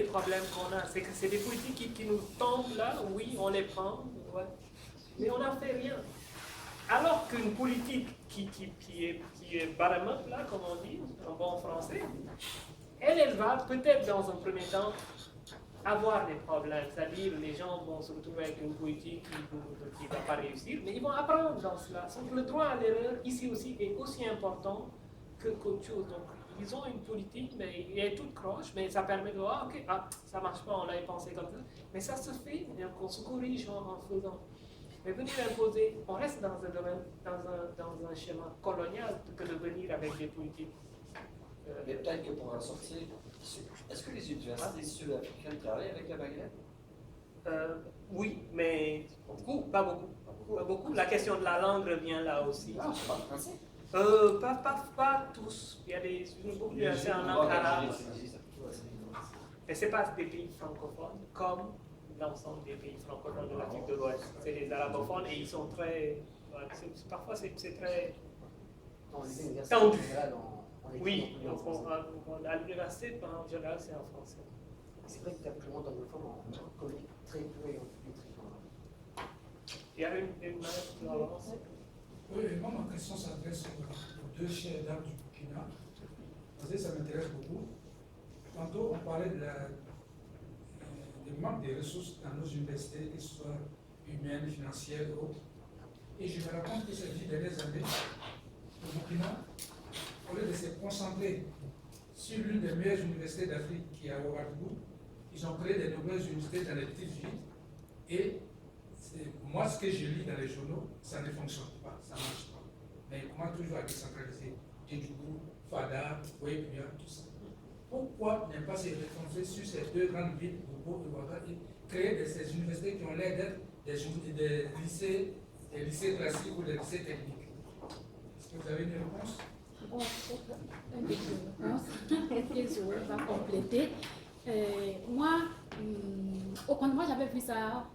problèmes qu'on a, c'est que c'est des politiques qui nous tombent là, oui, on les prend, ouais, mais on n'en fait rien. Alors qu'une politique qui est bottom-up, là, comme on dit, en bon français, elle va peut-être dans un premier temps avoir des problèmes, c'est-à-dire les gens vont se retrouver avec une politique qui ne va pas réussir, mais ils vont apprendre dans cela. Donc le droit à l'erreur, ici aussi, est aussi important qu'autre chose. Donc ils ont une politique, mais elle est toute croche, mais ça permet de voir, ça ne marche pas, on l'avait pensé comme ça. Mais ça se fait, donc on se corrige en faisant. Mais venir imposer, on reste dans un domaine, dans un schéma colonial que de venir avec des politiques. Mais peut-être que pour en sortir, est-ce que les universités sud-africaines travaillent avec le Maghreb? Oui, mais pas beaucoup. La question de la langue revient là aussi. Ah, je parle français. Pas tous. Il y a une population en langue arabe. Mais ce n'est pas des pays francophones comme l'ensemble des pays francophones de l'Afrique de l'Ouest. C'est des arabophones et ils sont très. Parfois, c'est très tendu. Oui, à l'université, en général, c'est en français. C'est vrai qu'avec le monde anglophone, on communique très peu et on publie très peu. Il y a une manette de l'avance. Oui, moi, ma question s'adresse aux deux chefs dames du Burkina, parce que ça m'intéresse beaucoup. Tantôt, on parlait du manque de ressources dans nos universités, que ce soit humaines, financières ou autres. Et je me rends compte que ces 10 dernières années, au Burkina, au lieu de se concentrer sur l'une des meilleures universités d'Afrique qui est à Ouagadougou, ils ont créé des nouvelles universités dans les petites villes. Et moi, ce que je lis dans les journaux, ça ne fonctionne pas, ça ne marche pas. Mais comment toujours à décentraliser Djedjougou, Fada, Ouébia, tout ça. Pourquoi ne pas se concentrer sur ces deux grandes villes, Bobo et Ouaga, et créer ces universités qui ont l'air d'être des lycées classiques ou des lycées techniques? Est-ce que vous avez une réponse? Bon, un peu de réponse, et je vais compléter. Moi, au contraire, j'avais vu ça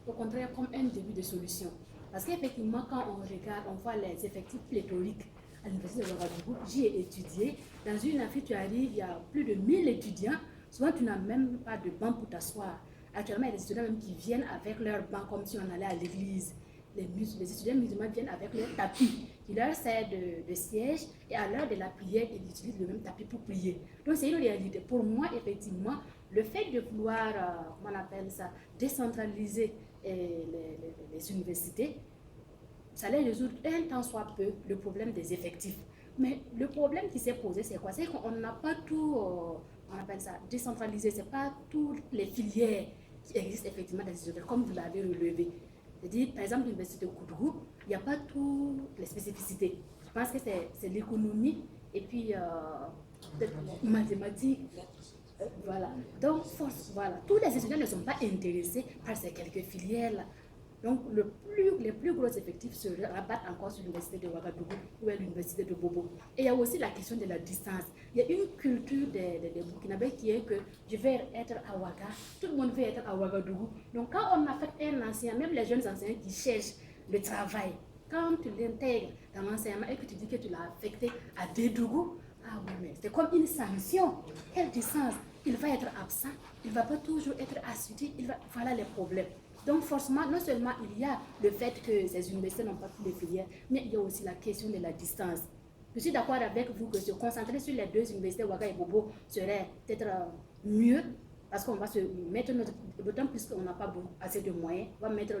au contraire comme un début de solution. Parce qu'effectivement, quand on regarde, on voit les effectifs pléthoriques à l'université de Ouagadougou. J'y ai étudié. Dans une amphi, tu arrives, il y a plus de 1000 étudiants. Souvent, tu n'as même pas de banc pour t'asseoir. Actuellement, il y a des étudiants même qui viennent avec leur banc comme si on allait à l'église. Les étudiants musulmans viennent avec leur tapis qui leur sert de siège et à l'heure de la prière, ils utilisent le même tapis pour prier. Donc, c'est une réalité. Pour moi, effectivement, le fait de vouloir, comment on appelle ça, décentraliser les universités, ça allait résoudre un tant soit peu le problème des effectifs. Mais le problème qui s'est posé, c'est quoi? C'est qu'on n'a pas tout, on appelle ça, décentralisé. Ce n'est pas toutes les filières qui existent effectivement dans les universités, comme vous l'avez relevé. C'est-à-dire, par exemple, l'université de Koudougou, il n'y a pas toutes les spécificités. Je pense que c'est l'économie et puis mathématiques. Voilà. Donc, voilà. Tous les étudiants ne sont pas intéressés par ces quelques filières-là. Donc, les plus gros effectifs se rabattent encore sur l'université de Ouagadougou ou à l'université de Bobo. Et il y a aussi la question de la distance. Il y a une culture des Burkinabés qui est que je vais être à Ouaga, tout le monde veut être à Ouagadougou. Donc, quand on affecte un enseignant, même les jeunes enseignants qui cherchent le travail, quand tu l'intègres dans l'enseignement et que tu dis que tu l'as affecté à Dédougou, ah oui, mais c'est comme une sanction. Quelle distance? Il va être absent, il ne va pas toujours être assidu, voilà les problèmes. Donc forcément, non seulement il y a le fait que ces universités n'ont pas toutes les filières, mais il y a aussi la question de la distance. Je suis d'accord avec vous que se concentrer sur les deux universités, Ouaga et Bobo, serait peut-être mieux, parce qu'on va se mettre d'autant plus qu'on n'a pas assez de moyens, on va mettre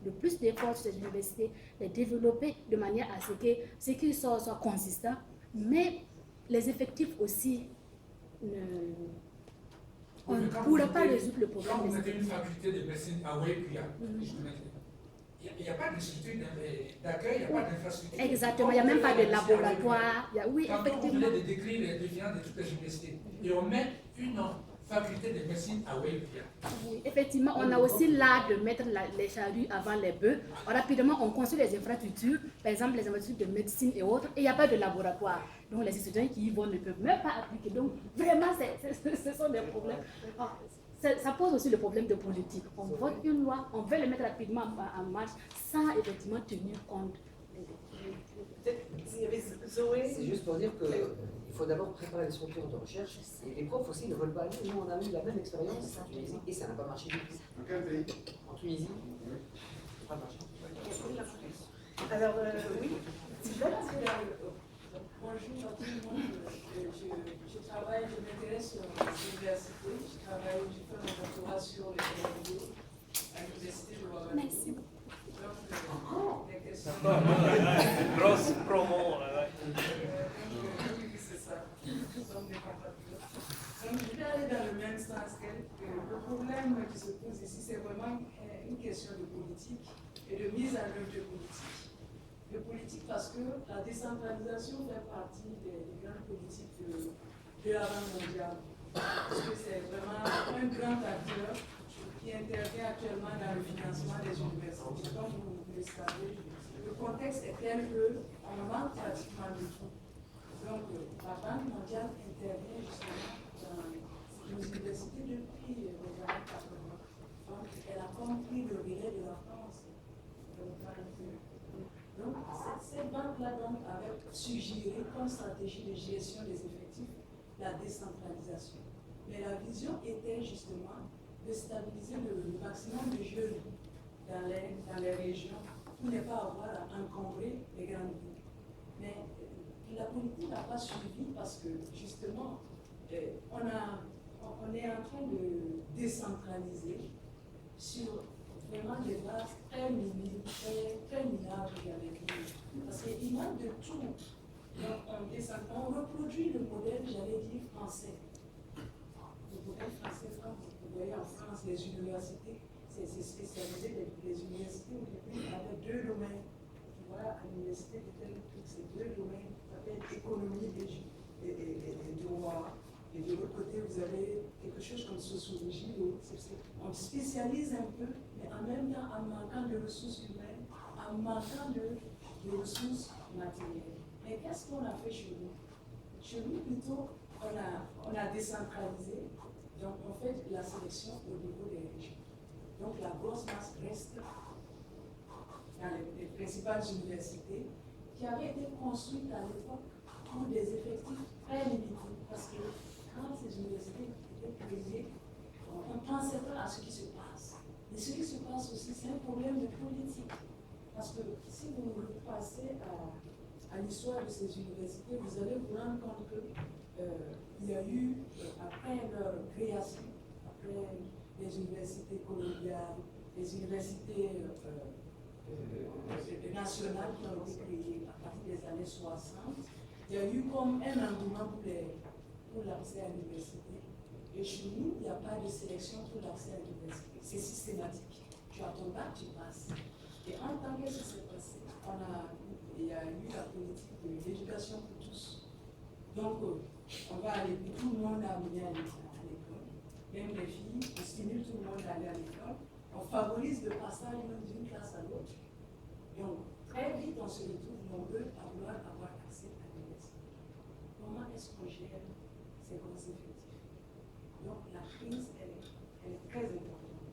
le plus d'efforts sur ces universités, les développer de manière à ce que ce qui soit consistant, mais les effectifs aussi on ne pourrait pas résoudre le problème. Quand vous mettez une faculté de médecine à Ouébia, il n'y a pas de structure d'accueil, il n'y a pas d'infrastructure. Exactement, il n'y a même pas de laboratoire. Oui, effectivement. On voulait décrire les déficiences de toutes les universités. Et on met une faculté de médecine à Ouébia. Oui, effectivement, on a aussi l'art de mettre les charrues avant les bœufs. Rapidement, on construit les infrastructures, par exemple les infrastructures de médecine et autres, et il n'y a pas de laboratoire. Donc les étudiants qui y vont ne peuvent même pas appliquer. Donc vraiment, ce sont des problèmes. Ça pose aussi le problème de politique. On vote une loi, on veut le mettre rapidement en marche sans effectivement tenir compte. C'est juste pour dire qu'il faut d'abord préparer les structures de recherche et les profs aussi ne veulent pas aller. Nous, on a eu la même expérience en Tunisie et ça n'a pas marché du tout. Dans quel pays? En Tunisie, ça n'a pas marché. Alors, oui. Bonjour à tout le monde. Je travaille, je m'intéresse sur les universités. J'ai fait mon doctorat sur les vidéos à l'université de Ouagadougou. Merci beaucoup. Donc, les questions. Grosse promo. C'est ça. Nous sommes des compatriotes. Donc, je vais aller dans le même sens que le problème qui se pose ici, c'est vraiment une question de politique. et de mise en œuvre de politiques. De politiques parce que la décentralisation fait partie des grandes politiques de la Banque mondiale. Parce que c'est vraiment un grand acteur qui intervient actuellement dans le financement des universités. Comme vous le savez, le contexte est tel qu'on manque pratiquement de tout. Donc, la Banque mondiale intervient justement dans nos universités depuis les années 80. Donc, elle a compris le relais de la France. Donc, cette banque-là avait suggéré comme stratégie de gestion des effectifs la décentralisation. Mais la vision était justement de stabiliser le maximum de jeunes dans les régions pour ne pas avoir à encombrer les grandes villes. Mais la politique n'a pas suivi parce que justement, on est en train de décentraliser sur vraiment des bases très minimes, très minables avec nous. Parce qu'il manque de tout. Donc on reproduit le modèle, j'allais dire, français. Le modèle français, vous voyez en France, les universités, c'est spécialisé, les universités aujourd'hui avec deux domaines. Tu vois, à l'université de tel truc, c'est deux domaines, ça s'appelle économie et droit. Et de l'autre côté, vous avez quelque chose comme sociologie. On spécialise un peu, mais en même temps, en manquant de ressources humaines, en manquant de ressources matérielles. Mais qu'est-ce qu'on a fait chez nous? Chez nous, plutôt, on a décentralisé. Donc, on fait la sélection au niveau des régions. Donc, la grosse masse reste dans les principales universités qui avaient été construites à l'époque pour des effectifs très limités. Parce que quand ces universités étaient créées, on ne pensait pas à ce qui se passe. Mais ce qui se passe aussi, c'est un problème de politique. Parce que si vous repassez à l'histoire de ces universités, vous allez vous rendre compte qu'il y a eu, après leur création, après les universités coloniales, les universités nationales qui ont été créées à partir des années 60, il y a eu comme un engouement pour l'accès à l'université. Et chez nous, il n'y a pas de sélection pour l'accès à l'université. C'est systématique. Tu as ton bac, tu passes. Et en tant que ce qui s'est passé, il y a eu la politique de l'éducation pour tous. Donc, on va aller, tout le monde a amené à l'école. Même les filles, on stimule tout le monde à aller à l'école. On favorise le passage d'une classe à l'autre. Donc, très vite, on se retrouve nombreux à vouloir avoir accès à l'université. Comment est-ce qu'on gère ces grands effectifs? Donc, la crise, elle est très importante.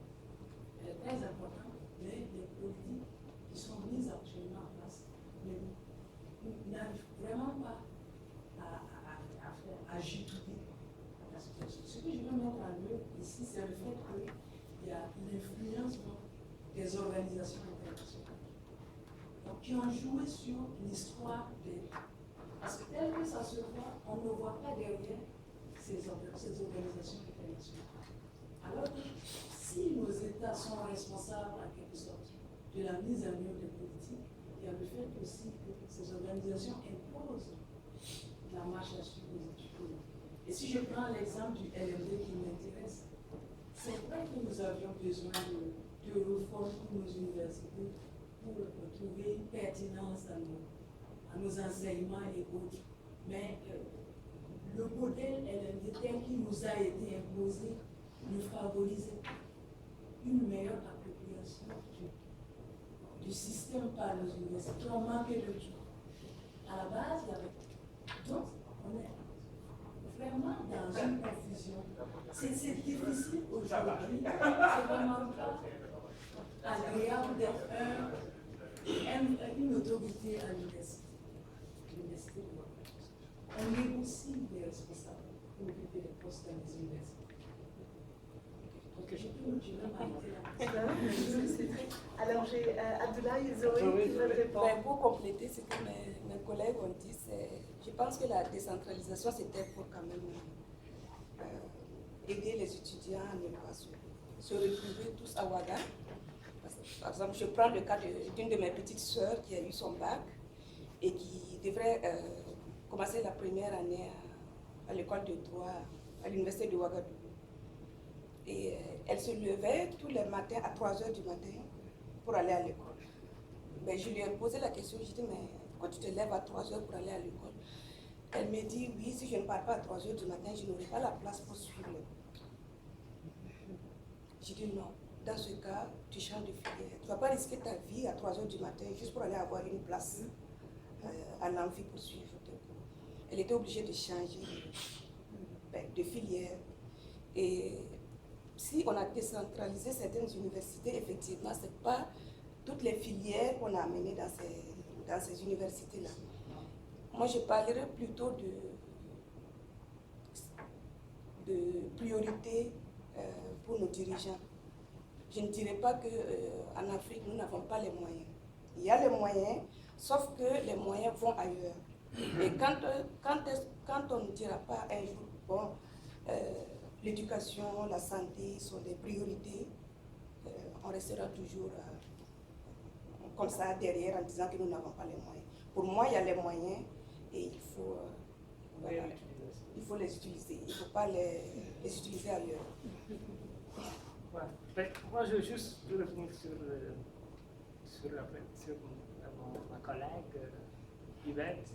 Elle est très importante, mais les politiques qui sont mises actuellement en place n'arrivent vraiment pas à juguler la situation. Ce que je veux mettre en œuvre ici, c'est le fait qu'il y a une influence des organisations internationales qui ont joué sur l'histoire des... Parce que tel que ça se voit, on ne voit pas derrière ces organisations internationales. Alors que si nos États sont responsables, en quelque sorte, de la mise en œuvre des politiques, il y a le fait aussi que ces organisations imposent la marche à suivre des études. Et si je prends l'exemple du LMD qui m'intéresse, c'est vrai que nous avions besoin de réformes pour nos universités, pour trouver une pertinence à nos enseignements et autres. Mais le modèle LMD tel qu'il nous a été imposé ne favorisait pas une meilleure appropriation du système par nos universités. On manquait de tout. À la base, il y avait... Donc, on est vraiment dans une confusion. C'est difficile aujourd'hui. C'est vraiment pas agréable d'être une autorité à l'université. On négocie les responsables pour occuper les postes dans les universités. Donc, je peux m'arrêter là. Alors, j'ai Abdoulaye et Zoé qui veulent répondre. Pour compléter ce que mes collègues ont dit, je pense que la décentralisation, c'était pour quand même aider les étudiants à ne pas se retrouver tous à Ouaga. Par exemple, je prends le cas d'une de mes petites sœurs qui a eu son bac et qui devrait commencer la première année à l'école de droit à l'université de Ouagadougou. Et elle se levait tous les matins à 3 h du matin pour aller à l'école. Ben, je lui ai posé la question, je dis, mais pourquoi tu te lèves à 3 heures pour aller à l'école? Elle me dit, oui, si je ne pars pas à 3 heures du matin, je n'aurai pas la place pour suivre le cours. J'ai dit non, dans ce cas, tu changes de filière. Tu ne vas pas risquer ta vie à 3 heures du matin juste pour aller avoir une place à l'envie pour suivre tes cours. Elle était obligée de changer de filière. Et si on a décentralisé certaines universités, effectivement, ce n'est pas toutes les filières qu'on a amenées dans ces universités-là. Moi, je parlerai plutôt de priorité pour nos dirigeants. Je ne dirais pas qu'en Afrique, nous n'avons pas les moyens. Il y a les moyens, sauf que les moyens vont ailleurs. Et quand on ne dira pas un jour, bon, l'éducation, la santé sont des priorités, on restera toujours comme ça derrière en disant que nous n'avons pas les moyens. Pour moi, il y a les moyens et il faut les utiliser. Il ne faut pas les utiliser ailleurs. Voilà. Moi, je veux juste revenir sur ma collègue Yvette.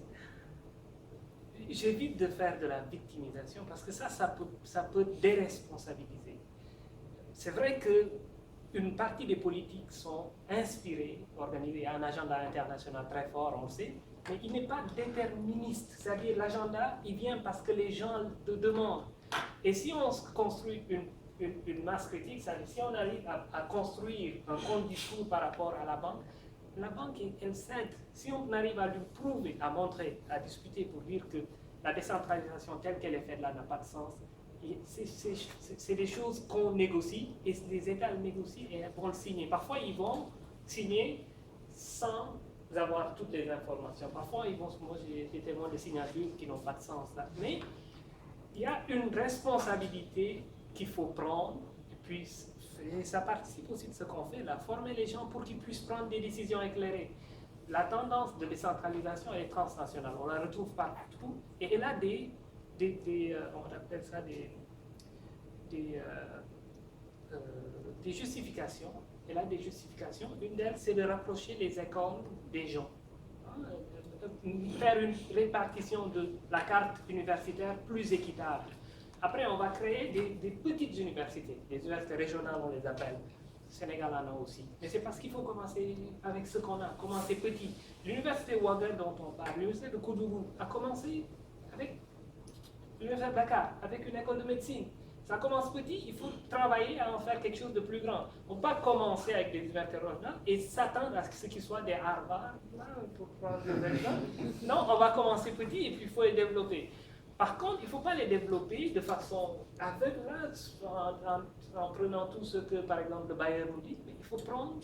J'évite de faire de la victimisation parce que ça peut déresponsabiliser. C'est vrai qu'une partie des politiques sont inspirées, organisées, il y a un agenda international très fort, on le sait, mais il n'est pas déterministe. C'est-à-dire l'agenda, il vient parce que les gens le demandent. Et si on construit une masse critique, c'est-à-dire si on arrive à construire un compte discours par rapport à la banque, elle cède. Si on arrive à lui prouver, à montrer, à discuter pour dire que la décentralisation telle qu'elle est faite là n'a pas de sens, c'est des choses qu'on négocie et les États le négocient et vont le signer. Parfois, ils vont signer sans avoir toutes les informations. Parfois, moi j'ai été témoin de signatures qui n'ont pas de sens là. Mais il y a une responsabilité qu'il faut prendre et puis ça participe aussi de ce qu'on fait là, former les gens pour qu'ils puissent prendre des décisions éclairées. La tendance de décentralisation est transnationale, on la retrouve partout et elle a on appelle ça des justifications. Elle a des justifications. Une d'elles, c'est de rapprocher les écoles des gens. Faire une répartition de la carte universitaire plus équitable. Après, on va créer des petites universités, des universités régionales, on les appelle. Le Sénégal en a aussi. Mais c'est parce qu'il faut commencer avec ce qu'on a, commencer petit. L'université Ouaga dont on parle, l'université de Koudougou, a commencé avec l'université de Dakar, avec une école de médecine. Ça commence petit, il faut travailler à en faire quelque chose de plus grand. On ne peut pas commencer avec des universités régionales et s'attendre à ce qu'ils soient des Harvard, pour prendre des exemples. Non, on va commencer petit et puis il faut les développer. Par contre, il ne faut pas les développer de façon aveugle, en prenant tout ce que, par exemple, le Bayer nous dit, mais il faut prendre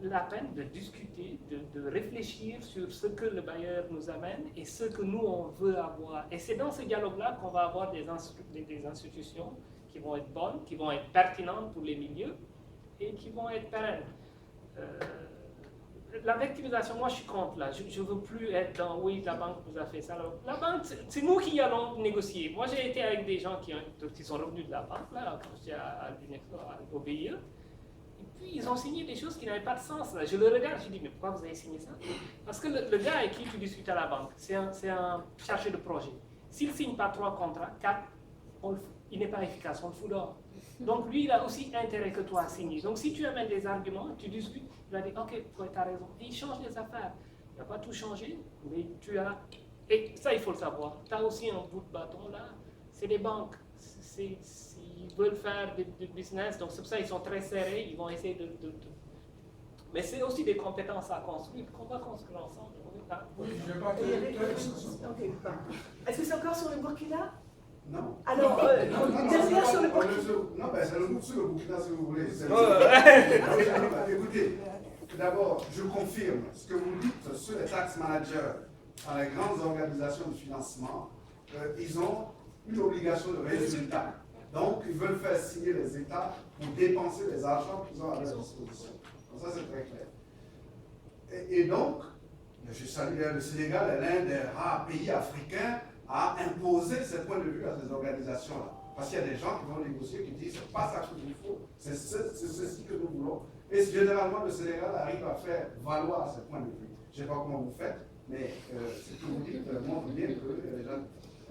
la peine de discuter, de réfléchir sur ce que le Bayer nous amène et ce que nous, on veut avoir. Et c'est dans ce dialogue-là qu'on va avoir des institutions qui vont être bonnes, qui vont être pertinentes pour les milieux et qui vont être pérennes. La victimisation, moi je suis contre là. Je ne veux plus être dans oui, la banque nous a fait ça. La banque, c'est nous qui allons négocier. Moi j'ai été avec des gens qui sont revenus de la banque, là, quand j'étais au BIE. Et puis ils ont signé des choses qui n'avaient pas de sens. Là. Je le regarde, je dis mais pourquoi vous avez signé ça? Parce que le gars avec qui tu discutes à la banque, c'est un chargé de projet. S'il ne signe pas 3 contrats, 4, il n'est pas efficace, on le fout dehors. Donc lui, il a aussi intérêt que toi à signer. Donc si tu amènes des arguments, tu discutes, il va dire ok, tu as raison. Et il change les affaires. Il n'a pas tout changé, mais tu as... Et ça, il faut le savoir. Tu as aussi un bout de bâton là. C'est des banques. Ils veulent faire du business, donc c'est pour ça ils sont très serrés. Ils vont essayer de... Mais c'est aussi des compétences à construire, qu'on va construire ensemble. Oui, je vais pas Est-ce que c'est encore sur le Burkina? Non. Alors, derrière sur le Burkina. Non, ben c'est sur le Burkina si vous voulez. Écoutez, tout d'abord, je confirme ce que vous dites sur les tax managers dans les grandes organisations de financement. Ils ont une obligation de résultat. Donc, ils veulent faire signer les États pour dépenser les argents qu'ils ont à leur disposition. Donc, ça, c'est très clair. Et donc, je salue le Sénégal est l'un des rares pays africains à imposer ce point de vue à ces organisations-là. Parce qu'il y a des gens qui vont négocier, qui disent c'est pas ça qu'il nous faut, c'est ceci que nous voulons. Et généralement, le Sénégal arrive à faire valoir ce point de vue. Je ne sais pas comment vous faites, mais ce que vous dites montre bien que les gens...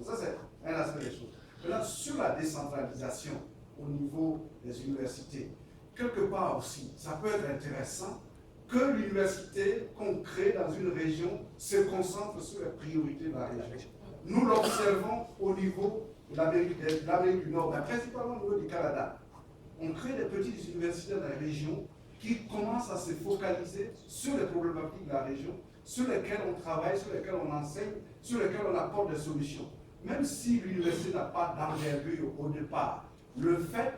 Ça, c'est un aspect des choses. Maintenant, sur la décentralisation au niveau des universités, quelque part aussi, ça peut être intéressant que l'université qu'on crée dans une région se concentre sur les priorités de la région. Nous l'observons au niveau de l'Amérique du Nord, mais principalement au niveau du Canada. On crée des petites universités dans les régions qui commencent à se focaliser sur les problématiques de la région, sur lesquelles on travaille, sur lesquelles on enseigne, sur lesquelles on apporte des solutions. Même si l'université n'a pas d'envergure au départ, le fait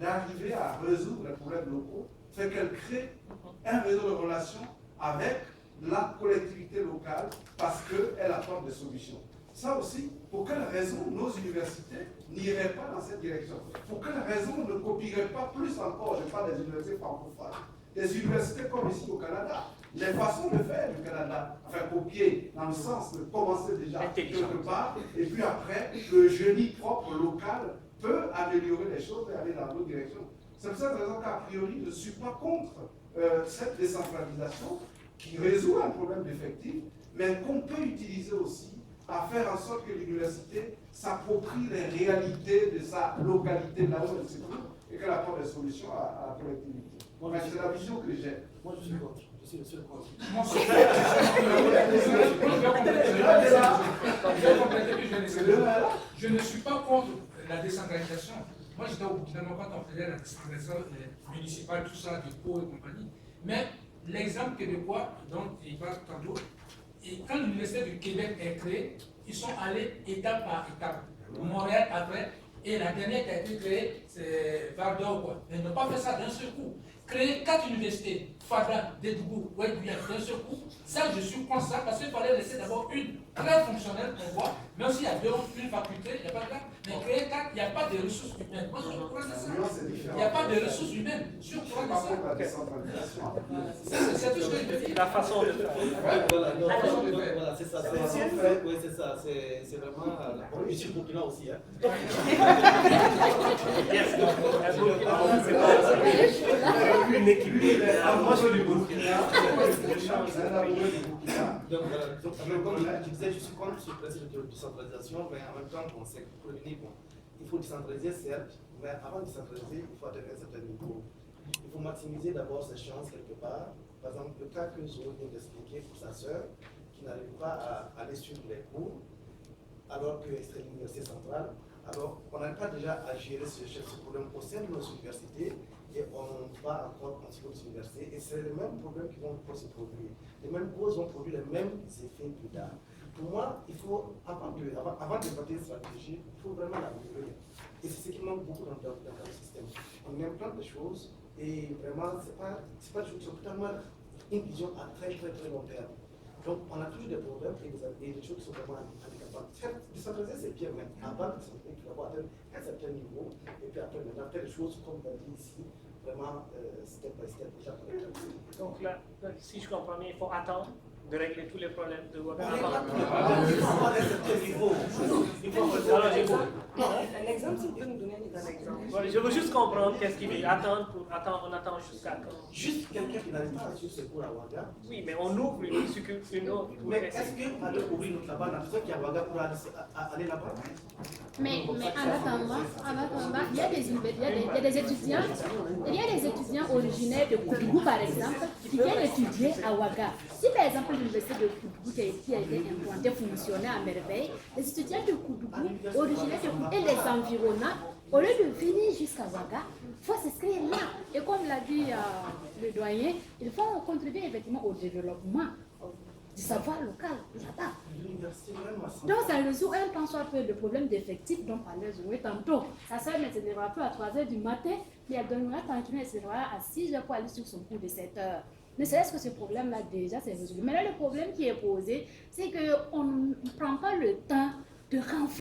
d'arriver à résoudre les problèmes locaux fait qu'elle crée un réseau de relations avec la collectivité locale parce qu'elle apporte des solutions. Ça aussi, pour quelle raison nos universités n'iraient pas dans cette direction? Pour quelle raison on ne copierait pas plus encore, je parle des universités francophones, des universités comme ici au Canada, les façons de faire du Canada, enfin copier dans le sens de commencer déjà quelque part, et puis après, le génie propre local peut améliorer les choses et aller dans d'autres directions. C'est pour cette raison qu'a priori, je ne suis pas contre cette décentralisation qui résout un problème d'effectifs, mais qu'on peut utiliser aussi à faire en sorte que l'université s'approprie les réalités de sa localité, là où elle se trouve, et qu'elle apporte des solutions à la collectivité. Enfin, c'est la vision que j'ai. Moi, je suis contre. Je suis le seul contre. Je ne suis pas contre la décentralisation. Moi, j'étais au Burkina quand on faisait la décentralisation municipale, tout ça, du cours et compagnie. Mais l'exemple québécois, dont il parle tantôt, et quand l'Université du Québec est créée, ils sont allés étape par étape. Montréal après, et la dernière qui a été créée, c'est Vardo. Ils n'ont pas fait ça d'un seul coup. Créer 4 universités, Fada, Dédougou, Ouédouya, d'un seul coup, ça je suis contre ça parce qu'il fallait laisser d'abord une très fonctionnelle pour voir, même s'il y a une faculté, il n'y a pas de cas, mais créer 4, il n'y a pas de ressources humaines. Moi je suis contre ça. Il n'y a pas de ressources humaines. Je suis contre ça. C'est tout ce que je veux dire. La façon de faire. Voilà, c'est ça. Oui, c'est ça. C'est vraiment. Je suis Burkina aussi. Une équipe. Moi, je suis du Burkina. Donc voilà, comme je disais, je suis contre ce principe de décentralisation, mais en même temps, on sait que pour prévenir, bon, il faut décentraliser, certes, mais avant de décentraliser, il faut atteindre un certain niveau. Il faut maximiser d'abord ses chances quelque part. Par exemple, le cas que Zoé vient d'expliquer pour sa sœur, qui n'arrive pas à aller suivre les cours, alors que c'est l'université centrale. Alors, on n'arrive pas déjà à gérer ce problème au sein de nos universités et on va encore continuer aux universités. Et c'est les mêmes problèmes qui vont se produire. Les mêmes causes vont produire les mêmes effets plus tard. Pour moi, il faut, avant de débattre une stratégie, il faut vraiment la mûrir. Et c'est ce qui manque beaucoup dans le système. On implante des choses et vraiment, ce n'est pas des choses qui sont totalement une vision à très long terme. Donc, on a toujours des problèmes et des choses qui sont vraiment handicapantes. Décentraliser, c'est bien, mais avant de décentraliser, il faut atteindre un certain niveau. Et puis après, on a fait des choses, comme on a dit ici, vraiment step by step. Donc là, si je comprends bien, il faut attendre de régler tous les problèmes de votre Il faut avoir un certain niveau. Un exemple, si vous pouvez nous donner un exemple. Voilà, je veux juste comprendre qu'est-ce qu'il veut attendre. On attend jusqu'à quand? Juste quelqu'un qui n'arrive pas à suivre ce cours à Ouaga. Oui, mais on ouvre une autre. Mais est-ce qu'on va ouvrir notre là-bas, la personne qui est à Ouaga pour aller là-bas? Mais en attendant, il y a des étudiants originaires de Koudougou, par exemple, qui viennent étudier à Ouaga. Si par exemple l'université de Koudougou qui a été implantée fonctionnait à merveille, les étudiants de Koudougou, originaires de Koudougou et les environnants, au lieu de venir jusqu'à Ouaga, il faut s'inscrire là. Et comme l'a dit le doyen, il faut contribuer effectivement au développement du savoir local là-bas. Donc ça résout un tant soit peu de problèmes d'effectifs dont parlait Zoé tantôt. Sa soeur ne se lèvera plus à 3h du matin, mais elle donnera tranquillement, elle se lèvera à 6h pour aller sur son cours de 7h. Ne serait-ce que ce problème-là déjà c'est résolu. Mais là le problème qui est posé, c'est qu'on ne prend pas le temps de renforcer